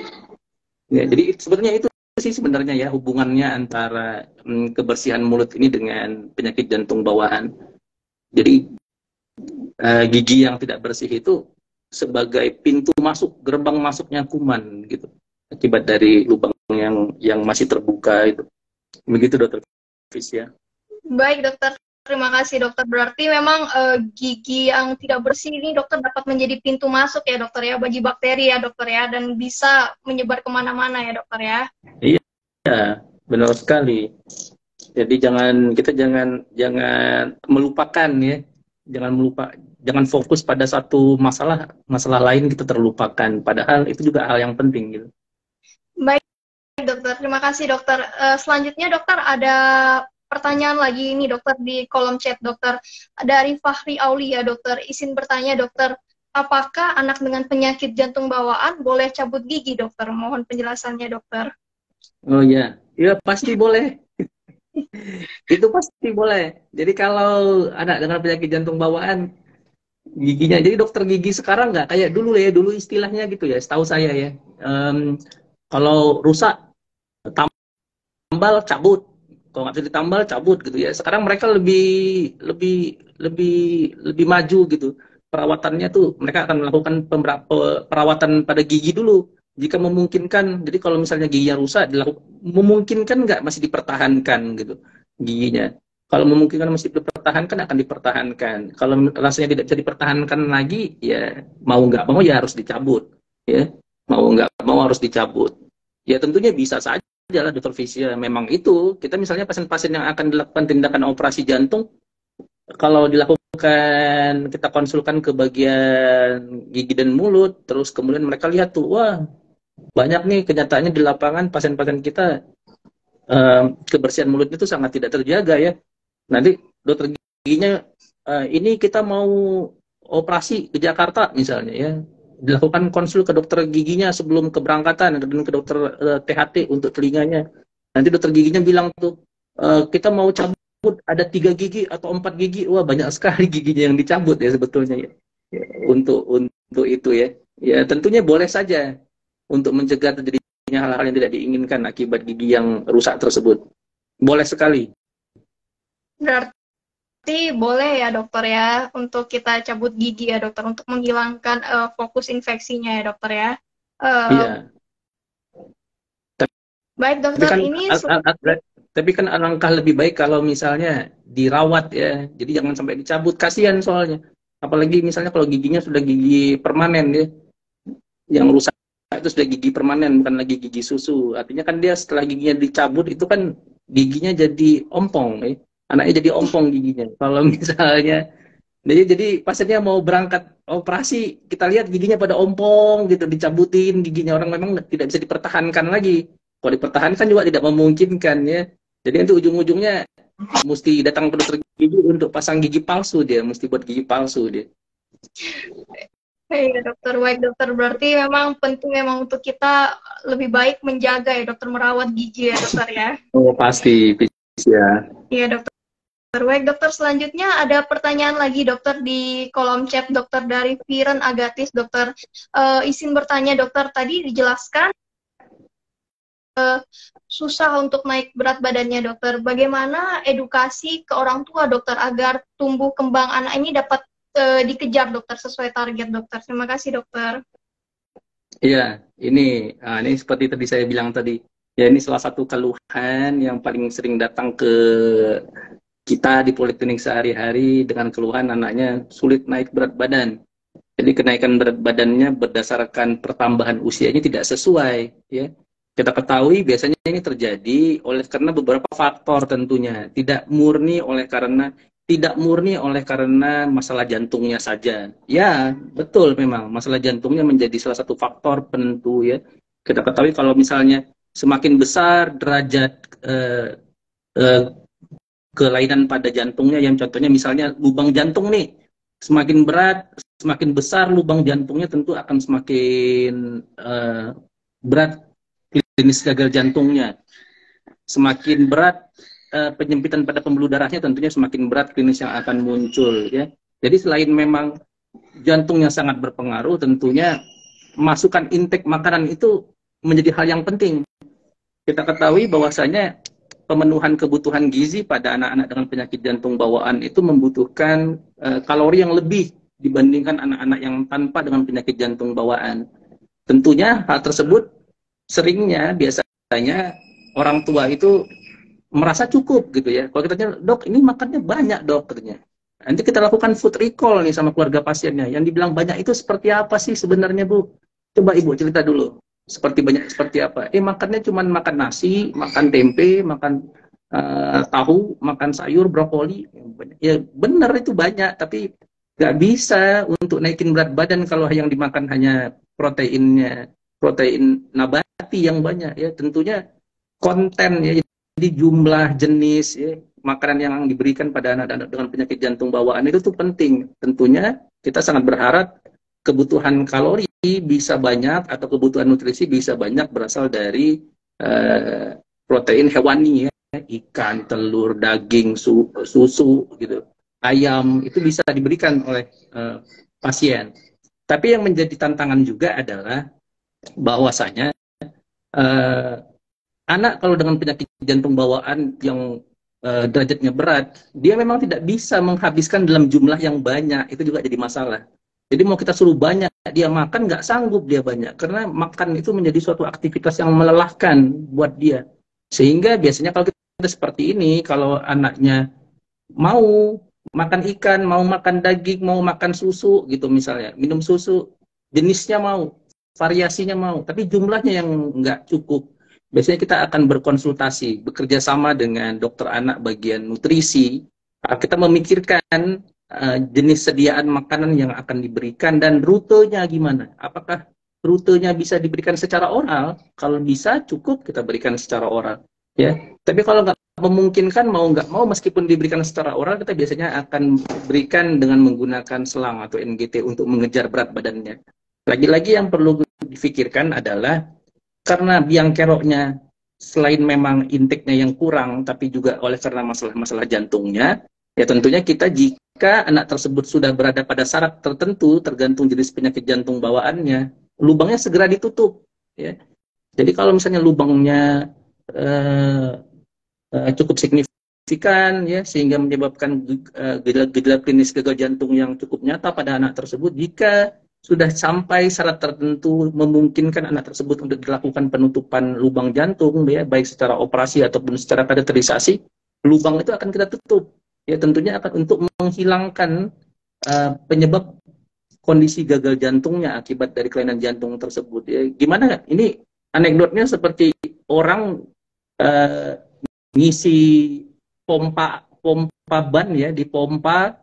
Ya, jadi sebetulnya itu sih sebenarnya ya hubungannya antara kebersihan mulut ini dengan penyakit jantung bawaan. Jadi gigi yang tidak bersih itu sebagai pintu masuk, gerbang masuknya kuman gitu, akibat dari lubang yang masih terbuka itu. Begitu dokter Fisya. Baik dokter, terima kasih dokter. Berarti memang gigi yang tidak bersih ini dokter dapat menjadi pintu masuk ya dokter ya, bagi bakteri ya dokter ya, dan bisa menyebar kemana-mana ya dokter ya. Iya, benar sekali. Jadi kita jangan melupakan ya, jangan fokus pada satu masalah lain kita terlupakan, padahal itu juga hal yang penting gitu. Baik dokter, terima kasih dokter. Selanjutnya dokter ada pertanyaan lagi ini dokter di kolom chat dokter dari Fahri Aulia dokter, izin bertanya dokter, apakah anak dengan penyakit jantung bawaan boleh cabut gigi dokter? Mohon penjelasannya dokter. Oh ya, ya pasti boleh. Itu pasti boleh. Jadi kalau anak dengan penyakit jantung bawaan, giginya, jadi dokter gigi sekarang nggak kayak dulu ya, dulu istilahnya gitu ya, setahu saya ya, kalau rusak tambal cabut, kalau nggak bisa ditambal cabut gitu ya. Sekarang mereka lebih maju gitu, perawatannya tuh mereka akan melakukan perawatan pada gigi dulu jika memungkinkan. Jadi kalau misalnya giginya rusak, memungkinkan nggak masih dipertahankan gitu giginya. Kalau memungkinkan masih dipertahankan, akan dipertahankan. Kalau rasanya tidak bisa dipertahankan lagi, ya mau nggak mau ya harus dicabut. Ya, mau nggak mau harus dicabut. Ya tentunya bisa saja lah dokter Fisya. Memang itu, kita misalnya pasien-pasien yang akan dilakukan tindakan operasi jantung, kalau dilakukan, kita konsulkan ke bagian gigi dan mulut, terus kemudian mereka lihat tuh, wah banyak nih kenyataannya di lapangan pasien-pasien kita kebersihan mulutnya itu sangat tidak terjaga ya. Nanti dokter giginya ini kita mau operasi ke Jakarta misalnya ya, dilakukan konsul ke dokter giginya sebelum keberangkatan dan ke dokter THT untuk telinganya. Nanti dokter giginya bilang tuh kita mau cabut ada 3 gigi atau 4 gigi, wah banyak sekali giginya yang dicabut ya sebetulnya ya. Untuk itu ya. Ya tentunya boleh saja untuk mencegah terjadinya hal-hal yang tidak diinginkan akibat gigi yang rusak tersebut. Boleh sekali. Berarti Berarti boleh ya dokter ya untuk kita cabut gigi ya dokter untuk menghilangkan fokus infeksinya ya dokter ya. Eh, Iya. Baik Tapi dokter, kan ini tapi kan alangkah lebih baik kalau misalnya dirawat ya. Jadi jangan sampai dicabut, kasihan soalnya. Apalagi misalnya kalau giginya sudah gigi permanen ya, yang rusak itu sudah gigi permanen bukan lagi gigi susu. Artinya kan dia setelah giginya dicabut itu kan giginya jadi ompong ya. Anaknya jadi ompong giginya. Kalau misalnya jadi pasiennya mau berangkat operasi, kita lihat giginya pada ompong gitu, dicabutin giginya, orang memang tidak bisa dipertahankan lagi. Kalau dipertahankan juga tidak memungkinkan ya. Jadi nanti ujung-ujungnya mesti datang ke dokter gigi untuk pasang gigi palsu, dia mesti buat gigi palsu dia. iya dokter, baik dokter. Berarti memang penting memang untuk kita lebih baik menjaga ya dokter, merawat gigi ya dokter ya. Oh pasti ya. Iya dokter. Baik dokter, selanjutnya ada pertanyaan lagi dokter di kolom chat dokter dari Viren Agatis dokter. Izin bertanya dokter, tadi dijelaskan susah untuk naik berat badannya dokter. Bagaimana edukasi ke orang tua dokter agar tumbuh kembang anak ini dapat dikejar dokter sesuai target dokter. Terima kasih dokter. Iya, ini seperti tadi saya bilang tadi. Ya ini salah satu keluhan yang paling sering datang ke kita di poliklinik sehari-hari dengan keluhan anaknya sulit naik berat badan. Jadi kenaikan berat badannya berdasarkan pertambahan usianya tidak sesuai, ya. Kita ketahui biasanya ini terjadi karena beberapa faktor tentunya, tidak murni oleh karena masalah jantungnya saja. Ya, betul memang masalah jantungnya menjadi salah satu faktor penentu ya. Kita ketahui kalau misalnya semakin besar derajat eh, kelainan pada jantungnya, yang contohnya misalnya lubang jantung nih, semakin berat, semakin besar lubang jantungnya tentu akan semakin berat klinis gagal jantungnya. Semakin berat penyempitan pada pembuluh darahnya, tentunya semakin berat klinis yang akan muncul ya. Jadi selain memang jantungnya sangat berpengaruh, tentunya masukan intake makanan itu menjadi hal yang penting. Kita ketahui bahwasanya pemenuhan kebutuhan gizi pada anak-anak dengan penyakit jantung bawaan itu membutuhkan kalori yang lebih dibandingkan anak-anak yang tanpa dengan penyakit jantung bawaan. Tentunya hal tersebut seringnya biasanya orang tua itu merasa cukup gitu ya. Kalau kita tanya, dok ini makannya banyak dok katanya. Nanti kita lakukan food recall nih sama keluarga pasiennya. Yang dibilang banyak itu seperti apa sih sebenarnya Bu? Coba Ibu cerita dulu. Seperti banyak seperti apa? Makannya cuma makan nasi, makan tempe, makan tahu, makan sayur, brokoli. Ya benar itu banyak, tapi nggak bisa untuk naikin berat badan kalau yang dimakan hanya protein nabati yang banyak ya. Tentunya konten ya, jadi jumlah jenis ya, makanan yang diberikan pada anak-anak dengan penyakit jantung bawaan itu tuh penting. Tentunya kita sangat berharap kebutuhan kalori bisa banyak atau kebutuhan nutrisi bisa banyak berasal dari protein hewani ya, ikan, telur, daging, susu gitu, ayam, itu bisa diberikan oleh pasien. Tapi yang menjadi tantangan juga adalah bahwasanya anak kalau dengan penyakit jantung bawaan yang derajatnya berat, dia memang tidak bisa menghabiskan dalam jumlah yang banyak, itu juga jadi masalah. Jadi mau kita suruh banyak, dia makan nggak sanggup dia banyak, karena makan itu menjadi suatu aktivitas yang melelahkan buat dia. Sehingga biasanya kalau kita seperti ini, kalau anaknya mau makan ikan, mau makan daging, mau makan susu gitu misalnya, minum susu, jenisnya mau, variasinya mau, tapi jumlahnya yang nggak cukup. Biasanya kita akan berkonsultasi, bekerja sama dengan dokter anak bagian nutrisi. Kita memikirkan jenis sediaan makanan yang akan diberikan dan rutenya gimana. Apakah rutenya bisa diberikan secara oral? Kalau bisa, cukup kita berikan secara oral. Ya, tapi kalau nggak memungkinkan, mau nggak mau, meskipun diberikan secara oral, kita biasanya akan berikan dengan menggunakan selang atau NGT untuk mengejar berat badannya. Lagi-lagi yang perlu difikirkan adalah karena biang keroknya selain memang intake-nya yang kurang, tapi juga oleh karena masalah-masalah jantungnya, ya tentunya kita jika anak tersebut sudah berada pada syarat tertentu, tergantung jenis penyakit jantung bawaannya, lubangnya segera ditutup. Ya. Jadi kalau misalnya lubangnya cukup signifikan, signifikan ya sehingga menyebabkan gejala klinis gagal jantung yang cukup nyata pada anak tersebut. Jika sudah sampai syarat tertentu memungkinkan anak tersebut untuk dilakukan penutupan lubang jantung ya, baik secara operasi ataupun secara kateterisasi, lubang itu akan kita tutup ya, tentunya akan untuk menghilangkan penyebab kondisi gagal jantungnya akibat dari kelainan jantung tersebut ya. Gimana ini anekdotnya seperti orang ngisi pompa ban ya, dipompa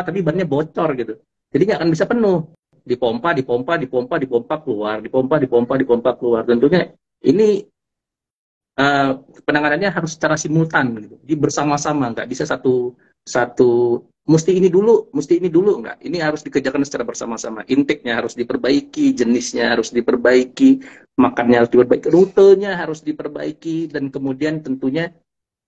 tapi bannya bocor gitu, jadi nggak akan bisa penuh, dipompa keluar, dipompa keluar. Tentunya ini penanganannya harus secara simultan gitu, jadi bersama-sama, nggak bisa satu mesti ini dulu nggak, ini harus dikerjakan secara bersama-sama. Intake-nya harus diperbaiki, jenisnya harus diperbaiki, makannya harus diperbaiki, rutenya harus diperbaiki, dan kemudian tentunya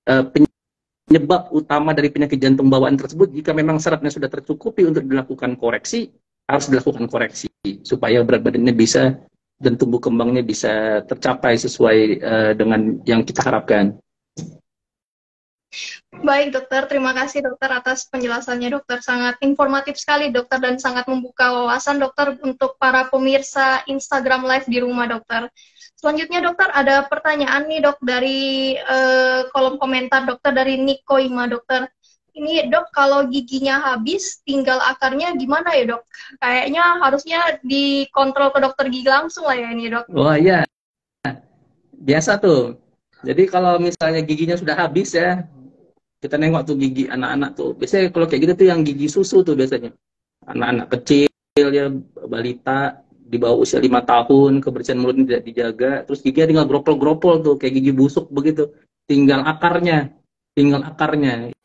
penyebab utama dari penyakit jantung bawaan tersebut, jika memang syaratnya sudah tercukupi untuk dilakukan koreksi, harus dilakukan koreksi supaya berat badannya bisa dan tumbuh kembangnya bisa tercapai sesuai dengan yang kita harapkan. Baik dokter, terima kasih dokter atas penjelasannya dokter. Sangat informatif sekali dokter dan sangat membuka wawasan dokter untuk para pemirsa Instagram Live di rumah dokter. Selanjutnya dokter ada pertanyaan nih dok dari kolom komentar dokter dari Niko Ima dokter. Ini dok, kalau giginya habis tinggal akarnya gimana ya dok? Kayaknya harusnya dikontrol ke dokter gigi langsung lah ya ini dok. Wah iya, biasa tuh. Jadi kalau misalnya giginya sudah habis ya, kita nengok tuh gigi anak-anak tuh. Biasanya kalau kayak gitu tuh yang gigi susu tuh biasanya. Anak-anak kecil ya, balita di bawah usia 5 tahun, kebersihan mulutnya tidak dijaga, terus giginya tinggal gropol-gropol tuh, kayak gigi busuk begitu. Tinggal akarnya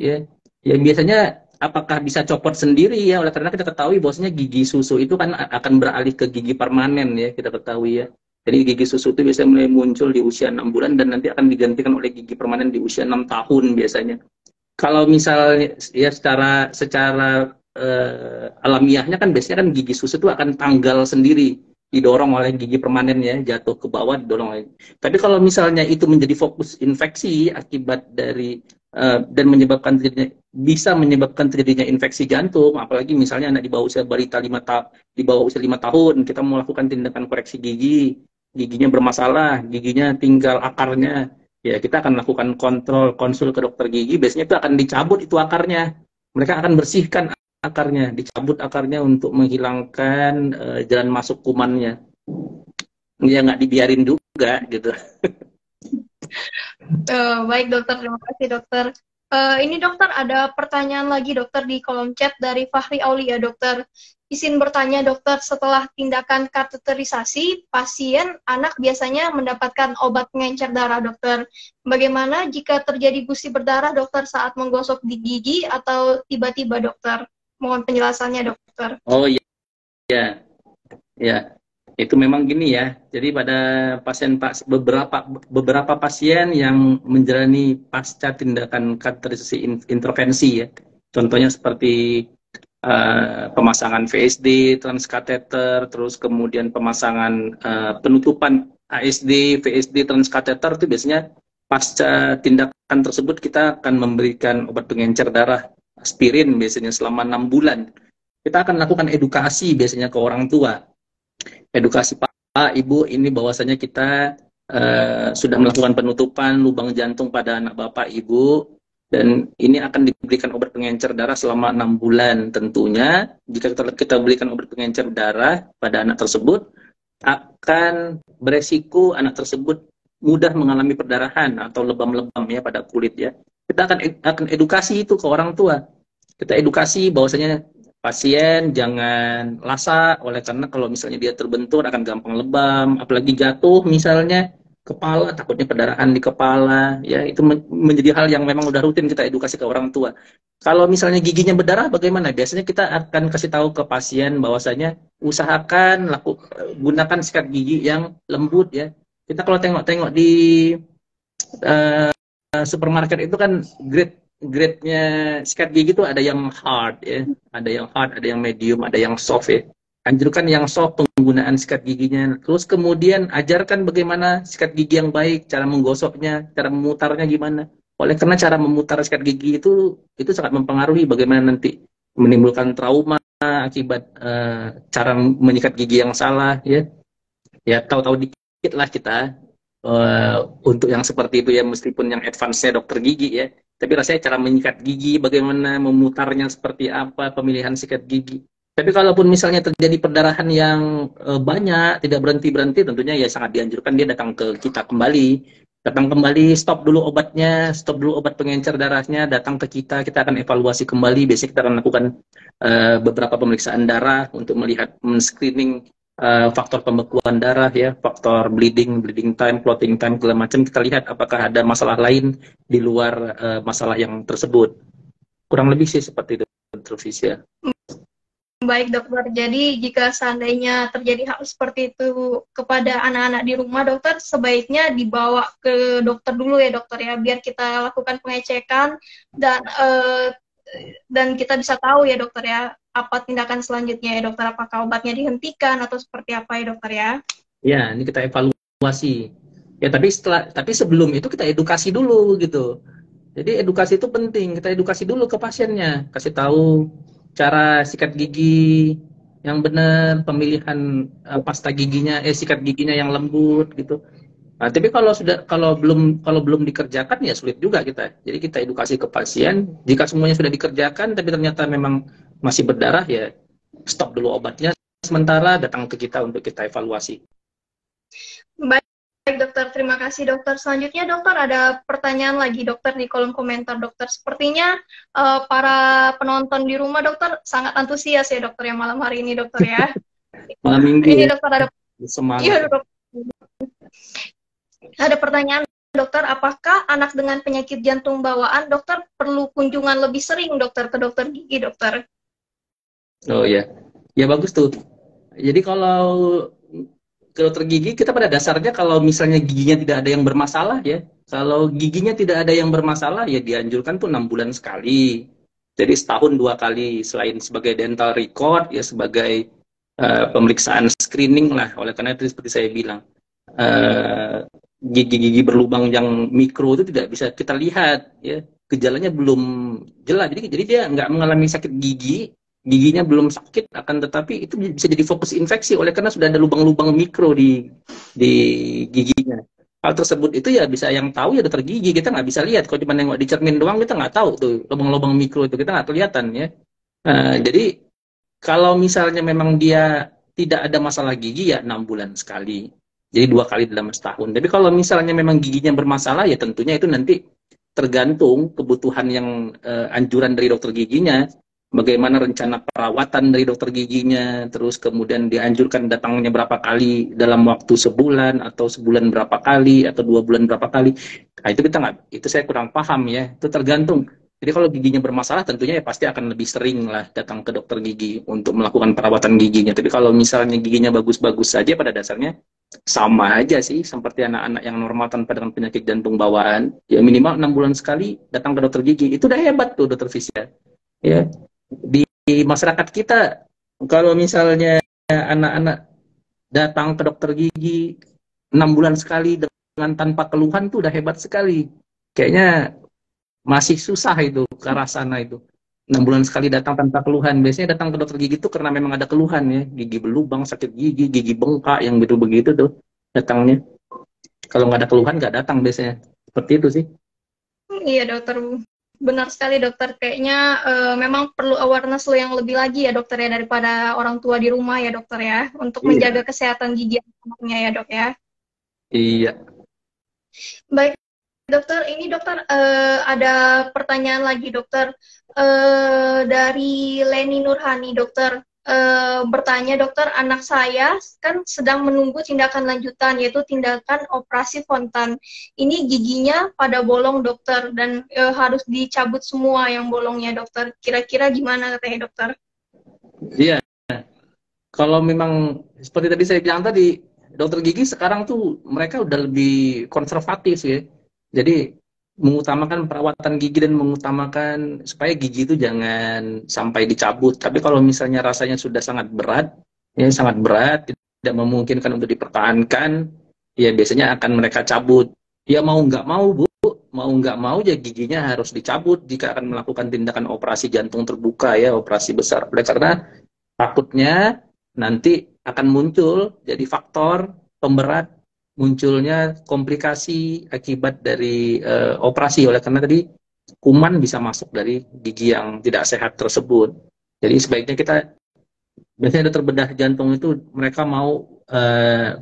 ya. Ya biasanya apakah bisa copot sendiri ya, oleh karena kita ketahui bahwasanya gigi susu itu kan akan beralih ke gigi permanen ya, kita ketahui ya. Jadi gigi susu itu biasanya mulai muncul di usia 6 bulan dan nanti akan digantikan oleh gigi permanen di usia 6 tahun biasanya. Kalau misalnya ya secara alamiahnya kan biasanya kan gigi susu itu akan tanggal sendiri, didorong oleh gigi permanen ya, jatuh ke bawah didorong oleh. Tapi kalau misalnya itu menjadi fokus infeksi akibat dari dan bisa menyebabkan terjadinya infeksi jantung, apalagi misalnya anak di bawah usia balita di bawah usia 5 tahun, kita mau lakukan tindakan koreksi giginya bermasalah, giginya tinggal akarnya. Ya, kita akan lakukan konsul ke dokter gigi, biasanya itu akan dicabut itu akarnya. Mereka akan bersihkan akarnya, dicabut akarnya untuk menghilangkan jalan masuk kumannya. Ya nggak dibiarin juga gitu. Baik dokter, terima kasih dokter. Ini dokter ada pertanyaan lagi dokter di kolom chat dari Fahri Aulia dokter. Izin bertanya dokter, setelah tindakan kateterisasi, pasien anak biasanya mendapatkan obat pengencer darah dokter. Bagaimana jika terjadi gusi berdarah dokter saat menggosok di gigi atau tiba-tiba dokter? Mohon penjelasannya dokter. Oh iya, ya itu memang gini ya. Jadi pada beberapa pasien yang menjalani pasca tindakan kateterisasi intervensi ya. Contohnya seperti pemasangan VSD, transkateter, terus kemudian pemasangan penutupan ASD, VSD, transkateter, itu biasanya pasca tindakan tersebut kita akan memberikan obat pengencer darah, aspirin biasanya selama 6 bulan. Kita akan lakukan edukasi biasanya ke orang tua. Edukasi Pak, Ibu, ini bahwasanya kita sudah melakukan penutupan lubang jantung pada anak Bapak, Ibu, dan ini akan diberikan obat pengencer darah selama 6 bulan. Tentunya jika kita berikan obat pengencer darah pada anak tersebut, akan beresiko anak tersebut mudah mengalami perdarahan atau lebam-lebam ya pada kulit ya. Kita akan edukasi itu ke orang tua. Kita edukasi bahwasanya pasien jangan lasa, oleh karena kalau misalnya dia terbentur akan gampang lebam, apalagi jatuh misalnya kepala, takutnya perdarahan di kepala, ya itu menjadi hal yang memang udah rutin kita edukasi ke orang tua. Kalau misalnya giginya berdarah bagaimana? Biasanya kita akan kasih tahu ke pasien bahwasanya usahakan gunakan sikat gigi yang lembut ya. Kita kalau tengok-tengok di supermarket itu kan grade-nya sikat gigi itu ada yang hard ya, ada yang hard, ada yang medium, ada yang soft ya. Anjurkan yang soft penggunaan sikat giginya. Terus kemudian ajarkan bagaimana sikat gigi yang baik, cara menggosoknya, cara memutarnya gimana. Oleh karena cara memutar sikat gigi itu sangat mempengaruhi bagaimana nanti menimbulkan trauma akibat cara menyikat gigi yang salah, ya. Ya tahu-tahu dikit lah kita untuk yang seperti itu ya, meskipun yang advance-nya dokter gigi ya. Tapi rasanya cara menyikat gigi, bagaimana memutarnya seperti apa, pemilihan sikat gigi. Tapi kalaupun misalnya terjadi perdarahan yang banyak, tidak berhenti-berhenti, tentunya ya sangat dianjurkan dia datang ke kita kembali. Datang kembali, stop dulu obatnya, stop dulu obat pengencer darahnya, datang ke kita akan evaluasi kembali. Biasanya kita akan lakukan beberapa pemeriksaan darah untuk melihat men-screening faktor pembekuan darah ya, faktor bleeding time, clotting time, segala macam. Kita lihat apakah ada masalah lain di luar masalah yang tersebut. Kurang lebih sih seperti itu, Dr. Fisya. Baik dokter, jadi jika seandainya terjadi hal seperti itu kepada anak-anak di rumah dokter, sebaiknya dibawa ke dokter dulu ya dokter ya, biar kita lakukan pengecekan dan kita bisa tahu ya dokter ya, apa tindakan selanjutnya ya dokter, apakah obatnya dihentikan atau seperti apa ya dokter ya. Ya, ini kita evaluasi. Ya, tapi sebelum itu kita edukasi dulu gitu. Jadi edukasi itu penting, kita edukasi dulu ke pasiennya, kasih tahu cara sikat gigi yang benar, pemilihan pasta giginya, sikat giginya yang lembut gitu. Nah, tapi kalau belum dikerjakan ya sulit juga kita. Jadi kita edukasi ke pasien. Jika semuanya sudah dikerjakan, tapi ternyata memang masih berdarah ya stop dulu obatnya sementara, datang ke kita untuk kita evaluasi. Baik dokter, terima kasih dokter. Selanjutnya dokter ada pertanyaan lagi dokter di kolom komentar dokter. Sepertinya para penonton di rumah dokter sangat antusias ya dokter ya malam hari ini dokter ya. Malam minggu ini ya. Dokter ada semangat. Iya dokter. Ada pertanyaan dokter, apakah anak dengan penyakit jantung bawaan dokter perlu kunjungan lebih sering dokter ke dokter gigi dokter? Oh ya, ya bagus tuh. Jadi kalau ke dokter gigi, kita pada dasarnya kalau misalnya giginya tidak ada yang bermasalah ya, kalau giginya tidak ada yang bermasalah ya dianjurkan tuh 6 bulan sekali. Jadi setahun 2 kali, selain sebagai dental record ya sebagai pemeriksaan screening lah. Oleh karena itu seperti saya bilang, gigi-gigi berlubang yang mikro itu tidak bisa kita lihat ya, gejalanya belum jelas. Jadi dia nggak mengalami sakit gigi, giginya belum sakit, akan tetapi itu bisa jadi fokus infeksi oleh karena sudah ada lubang-lubang mikro di giginya. Hal tersebut itu ya bisa yang tahu ya dokter gigi, kita nggak bisa lihat. Kalau cuma nengok di cermin doang kita nggak tahu tuh lubang-lubang mikro itu, kita nggak kelihatan ya. Jadi kalau misalnya memang dia tidak ada masalah gigi ya 6 bulan sekali. Jadi 2 kali dalam setahun. Tapi kalau misalnya memang giginya bermasalah ya tentunya itu nanti tergantung kebutuhan yang anjuran dari dokter giginya. Bagaimana rencana perawatan dari dokter giginya, terus kemudian dianjurkan datangnya berapa kali dalam waktu sebulan, atau sebulan berapa kali, atau 2 bulan berapa kali. Nah, itu kita nggak, itu saya kurang paham ya. Itu tergantung. Jadi kalau giginya bermasalah, tentunya ya pasti akan lebih sering lah datang ke dokter gigi untuk melakukan perawatan giginya. Tapi kalau misalnya giginya bagus-bagus saja, pada dasarnya sama aja sih seperti anak-anak yang normal tanpa dengan penyakit jantung bawaan. Ya minimal 6 bulan sekali datang ke dokter gigi. Itu udah hebat tuh dokter Fisya. Ya. Di masyarakat kita kalau misalnya anak-anak datang ke dokter gigi 6 bulan sekali dengan tanpa keluhan tuh udah hebat sekali. Kayaknya masih susah itu ke arah sana itu. 6 bulan sekali datang tanpa keluhan. Biasanya datang ke dokter gigi itu karena memang ada keluhan ya, gigi berlubang, sakit gigi, gigi bengkak, yang begitu-begitu tuh datangnya. Kalau nggak ada keluhan nggak datang biasanya. Seperti itu sih. Iya dokter. Benar sekali dokter, kayaknya memang perlu awareness yang lebih lagi ya dokter ya, daripada orang tua di rumah ya dokter ya, untuk menjaga kesehatan gigi anaknya ya dok ya. Iya. Baik dokter, ini dokter ada pertanyaan lagi dokter dari Leni Nurhani dokter. Bertanya dokter, anak saya kan sedang menunggu tindakan lanjutan yaitu tindakan operasi Fontan. Ini giginya pada bolong dokter dan harus dicabut semua yang bolongnya dokter. Kira-kira gimana katanya dokter? Iya. Kalau memang seperti tadi saya bilang tadi, dokter gigi sekarang tuh mereka udah lebih konservatif ya. Jadi mengutamakan perawatan gigi dan mengutamakan supaya gigi itu jangan sampai dicabut. Tapi kalau misalnya rasanya sudah sangat berat, ya sangat berat, tidak memungkinkan untuk dipertahankan, ya biasanya akan mereka cabut. Ya mau nggak mau Bu, mau nggak mau ya giginya harus dicabut jika akan melakukan tindakan operasi jantung terbuka ya, operasi besar. Oleh karena takutnya nanti akan muncul jadi faktor pemberat munculnya komplikasi akibat dari operasi. Oleh karena tadi kuman bisa masuk dari gigi yang tidak sehat tersebut. Jadi sebaiknya kita, biasanya dokter bedah jantung itu mereka mau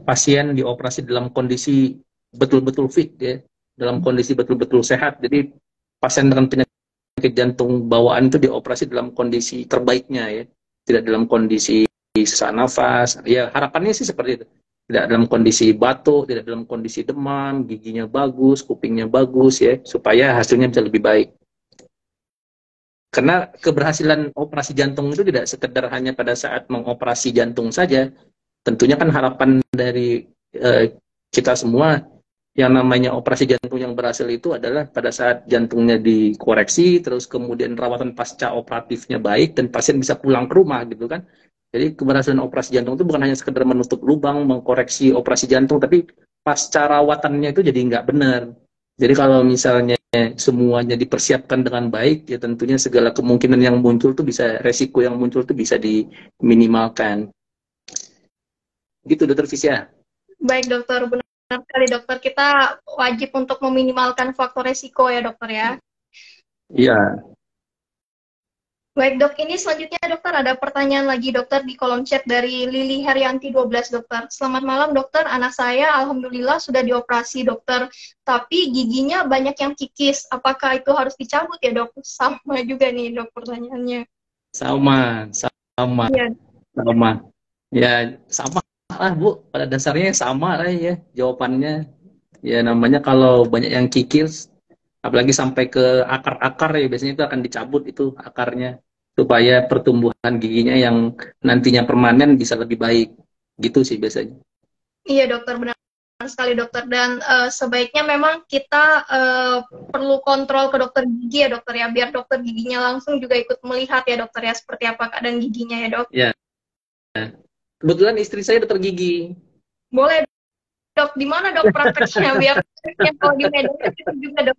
pasien dioperasi dalam kondisi betul-betul fit ya, dalam kondisi betul-betul sehat. Jadi pasien dengan penyakit jantung bawaan itu dioperasi dalam kondisi terbaiknya ya, tidak dalam kondisi sesak nafas. Ya harapannya sih seperti itu. Tidak dalam kondisi batuk, tidak dalam kondisi demam, giginya bagus, kupingnya bagus ya, supaya hasilnya bisa lebih baik. Karena keberhasilan operasi jantung itu tidak sekedar hanya pada saat mengoperasi jantung saja. Tentunya kan harapan dari kita semua yang namanya operasi jantung yang berhasil itu adalah pada saat jantungnya dikoreksi, terus kemudian rawatan pasca operatifnya baik dan pasien bisa pulang ke rumah gitu kan. Jadi keberhasilan operasi jantung itu bukan hanya sekedar menutup lubang, mengkoreksi operasi jantung, tapi pasca rawatannya itu jadi nggak benar. Jadi kalau misalnya semuanya dipersiapkan dengan baik, ya tentunya segala kemungkinan yang muncul tuh bisa, resiko yang muncul tuh bisa diminimalkan. Gitu, Dokter Fisya. Baik, dokter. Benar sekali, dokter. Kita wajib untuk meminimalkan faktor resiko ya, dokter ya. Iya. Baik, dok. Ini selanjutnya, dokter, ada pertanyaan lagi, dokter, di kolom chat dari Lili Herianti 12, dokter. Selamat malam, dokter. Anak saya, alhamdulillah, sudah dioperasi, dokter. Tapi giginya banyak yang kikis. Apakah itu harus dicabut ya, dok? Sama juga nih, dok, pertanyaannya. Sama. Iya. Sama. Ya, sama lah, Bu. Pada dasarnya sama lah ya jawabannya. Ya, namanya kalau banyak yang kikis, apalagi sampai ke akar-akar ya, biasanya itu akan dicabut itu akarnya supaya pertumbuhan giginya yang nantinya permanen bisa lebih baik. Gitu sih biasanya. Iya, dokter, benar sekali, dokter. Dan sebaiknya memang kita perlu kontrol ke dokter gigi ya, dokter ya, biar dokter giginya langsung juga ikut melihat ya, dokter ya, seperti apa keadaan giginya ya, dok. Ya. Kebetulan istri saya dokter gigi. Boleh, dok. Di mana, dok, prakteknya? Biar yang kalau di Medan itu juga, dok.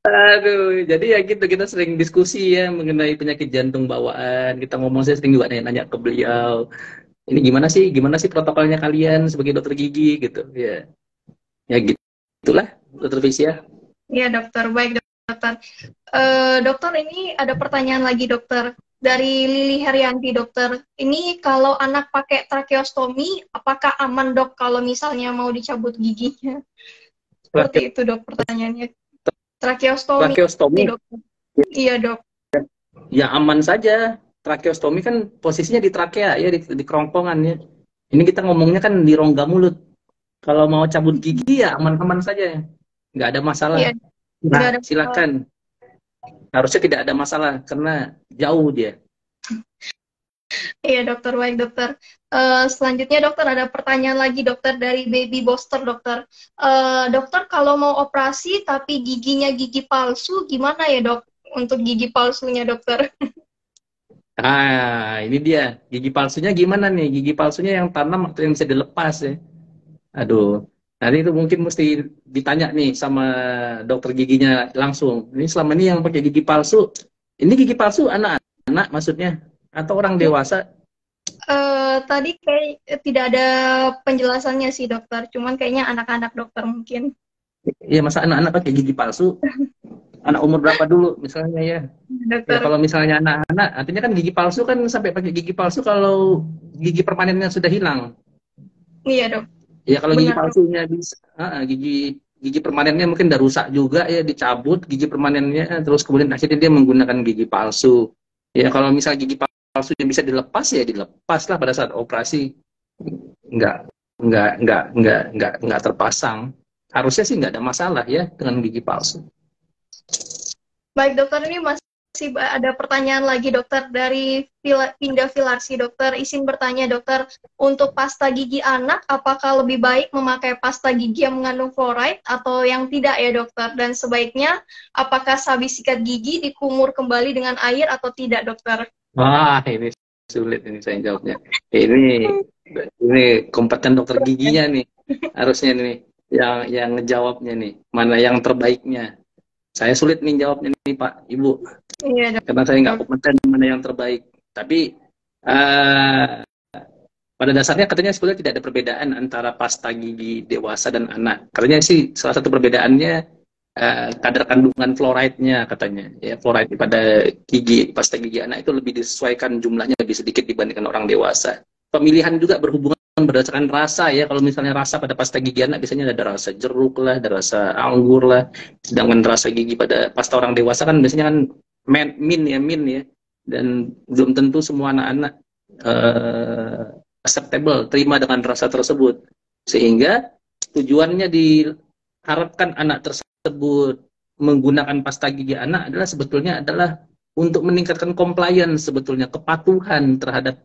Aduh, jadi ya gitu, kita sering diskusi ya mengenai penyakit jantung bawaan. Kita ngomong, saya sering juga nanya ke beliau, ini gimana sih protokolnya kalian sebagai dokter gigi gitu ya. Ya gitulah, Dokter Fisya. Iya, dokter. Baik, dokter. Dokter, ini ada pertanyaan lagi, dokter. Dari Lili Herianti, dokter. Ini kalau anak pakai tracheostomi, apakah aman, dok, kalau misalnya mau dicabut giginya? Seperti itu, dok, pertanyaannya. Tracheostomi, dokter. Iya, dok. Ya aman saja. Tracheostomi kan posisinya di trakea ya, di kerongkongan ya. Ini kita ngomongnya kan di rongga mulut. Kalau mau cabut gigi ya aman-aman saja. Nggak ada masalah. Iya, Nah, silakan. Harusnya tidak ada masalah karena jauh dia. Iya, dokter. Baik, dokter. Selanjutnya, dokter, ada pertanyaan lagi, dokter, dari Baby Boster, dokter. Dokter, kalau mau operasi tapi giginya gigi palsu, gimana ya, dok? Untuk gigi palsunya, dokter. Ah, ini dia. Gigi palsunya gimana nih? Gigi palsunya yang tanam atau yang bisa dilepas ya? Aduh. Nanti itu mungkin mesti ditanya nih sama dokter giginya langsung. Ini selama ini yang pakai gigi palsu, ini gigi palsu anak-anak maksudnya? Atau orang dewasa? Tadi kayak tidak ada penjelasannya sih, dokter. Cuman kayaknya anak-anak, dokter, mungkin. Iya, masa anak-anak pakai gigi palsu? Anak umur berapa dulu misalnya ya? Dokter. Ya kalau misalnya anak-anak, artinya kan gigi palsu kan sampai pakai gigi palsu kalau gigi permanennya sudah hilang. Iya, dok. Ya kalau gigi Benar, palsunya bisa, gigi permanennya mungkin udah rusak juga ya, dicabut gigi permanennya, terus kemudian akhirnya dia menggunakan gigi palsu. Ya kalau misal gigi palsunya bisa dilepas ya dilepas lah pada saat operasi. Nggak terpasang. Harusnya sih nggak ada masalah ya dengan gigi palsu. Baik, dokter, ini masih ada pertanyaan lagi, dokter, dari Pinda Filarsi, dokter. Izin bertanya, dokter, untuk pasta gigi anak, apakah lebih baik memakai pasta gigi yang mengandung fluoride atau yang tidak ya, dokter? Dan sebaiknya, apakah sehabis sikat gigi dikumur kembali dengan air atau tidak, dokter? Wah, ini sulit ini saya jawabnya. Ini kompeten dokter giginya nih, harusnya nih. yang ngejawabnya nih, mana yang terbaiknya. Saya sulit nih jawabnya nih Pak, Ibu, Iya, karena saya nggak Dok. kompeten mana yang terbaik. Tapi eh, pada dasarnya katanya sebetulnya tidak ada perbedaan antara pasta gigi dewasa dan anak. Katanya sih salah satu perbedaannya kadar kandungan fluoride-nya katanya. Ya, fluoride pada gigi pasta gigi anak itu lebih disesuaikan, jumlahnya lebih sedikit dibandingkan orang dewasa. Pemilihan juga berhubungan berdasarkan rasa ya. Kalau misalnya rasa pada pasta gigi anak biasanya ada rasa jeruk lah, ada rasa anggur lah. Sedangkan rasa gigi pada pasta orang dewasa kan biasanya kan mint ya. Dan belum tentu semua anak-anak acceptable, terima dengan rasa tersebut. Sehingga tujuannya diharapkan anak tersebut menggunakan pasta gigi anak adalah untuk meningkatkan compliance, sebetulnya kepatuhan terhadap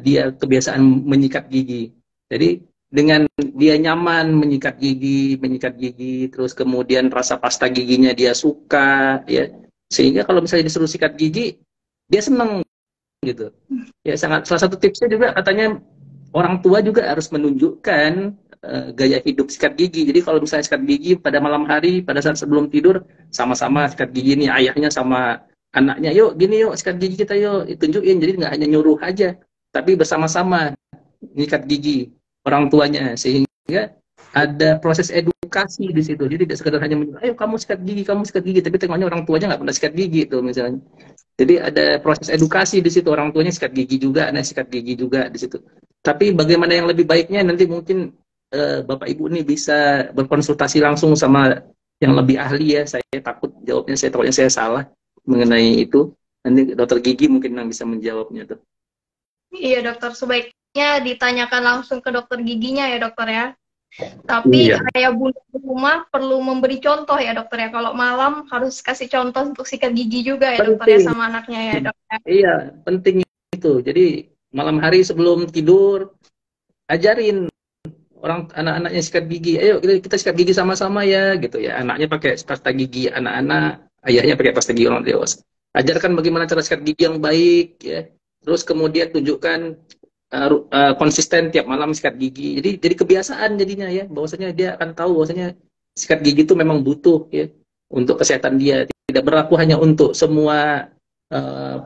dia kebiasaan menyikat gigi. Jadi dengan dia nyaman menyikat gigi, terus kemudian rasa pasta giginya dia suka, ya, sehingga kalau misalnya disuruh sikat gigi, dia senang gitu. Ya, salah satu tipsnya juga katanya orang tua juga harus menunjukkan gaya hidup sikat gigi. Jadi kalau misalnya sikat gigi pada malam hari, pada saat sebelum tidur, sama-sama sikat gigi nih, ayahnya sama anaknya, yuk gini yuk sikat gigi kita yuk, tunjukin. Jadi nggak hanya nyuruh aja, tapi bersama-sama nyikat gigi orang tuanya, sehingga ada proses edukasi di situ. Jadi tidak sekedar hanya menyuruh, ayo kamu sikat gigi, tapi tengoknya orang tuanya nggak pernah sikat gigi tuh misalnya. Jadi ada proses edukasi di situ, orang tuanya sikat gigi juga, anak sikat gigi juga di situ. Tapi bagaimana yang lebih baiknya nanti mungkin Bapak Ibu ini bisa berkonsultasi langsung sama yang lebih ahli ya. Saya takutnya saya salah mengenai itu. Nanti dokter gigi mungkin yang bisa menjawabnya tuh. Iya, dokter. Sebaiknya ditanyakan langsung ke dokter giginya ya, dokter ya. Tapi Iya. ayah bunda di rumah perlu memberi contoh ya, dokter ya. Kalau malam harus kasih contoh untuk sikat gigi juga ya, dokter ya, Penting. sama anaknya ya, dokter. Iya, penting itu. Jadi malam hari sebelum tidur ajarin anak-anaknya sikat gigi. Ayo kita sikat gigi sama-sama ya, gitu ya. Anaknya pakai pasta gigi anak-anak, ayahnya pakai pasta gigi orang dewasa. Ajarkan bagaimana cara sikat gigi yang baik, ya. Terus kemudian tunjukkan konsisten tiap malam sikat gigi. Jadi kebiasaan jadinya ya, bahwasanya dia akan tahu bahwasanya sikat gigi itu memang butuh ya untuk kesehatan dia. Tidak berlaku hanya untuk semua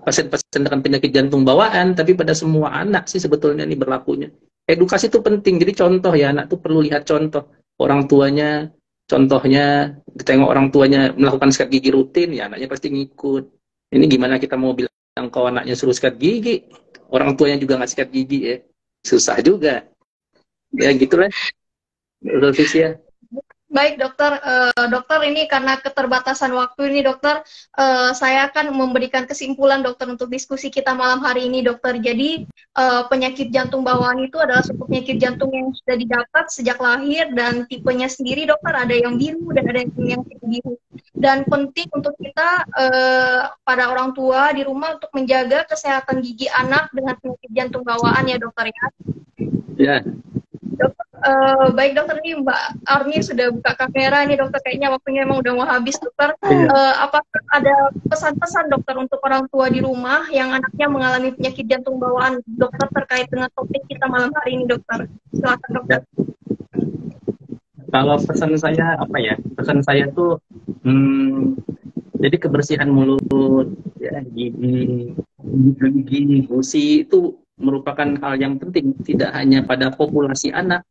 pasien-pasien dengan penyakit jantung bawaan, tapi pada semua anak sih sebetulnya ini berlakunya. Edukasi itu penting, jadi contoh ya, anak tuh perlu lihat contoh orang tuanya, contohnya ditengok orang tuanya melakukan sikat gigi rutin, ya anaknya pasti ngikut. Ini gimana kita mau bilang kalau anaknya suruh sikat gigi, orang tuanya juga nggak sikat gigi ya, susah juga. Ya gitulah, Fisia. Baik, dokter. Dokter, ini karena keterbatasan waktu ini, dokter, saya akan memberikan kesimpulan, dokter, untuk diskusi kita malam hari ini, dokter. Jadi, penyakit jantung bawaan itu adalah suatu penyakit jantung yang sudah didapat sejak lahir, dan tipenya sendiri, dokter, ada yang biru dan ada yang tidak biru. Dan penting untuk kita, pada orang tua di rumah, untuk menjaga kesehatan gigi anak dengan penyakit jantung bawaan ya, dokter ya. Ya. Dokter, baik dokter, ini Mbak Arni sudah buka kamera nih dokter, kayaknya waktunya emang udah mau habis dokter. Apakah ada pesan-pesan dokter untuk orang tua di rumah yang anaknya mengalami penyakit jantung bawaan, dokter, terkait dengan topik kita malam hari ini, dokter? Silakan dokter. Kalau pesan saya apa ya? Pesan saya tuh jadi kebersihan mulut, ya, gigi, gusi itu merupakan hal yang penting, tidak hanya pada populasi anak,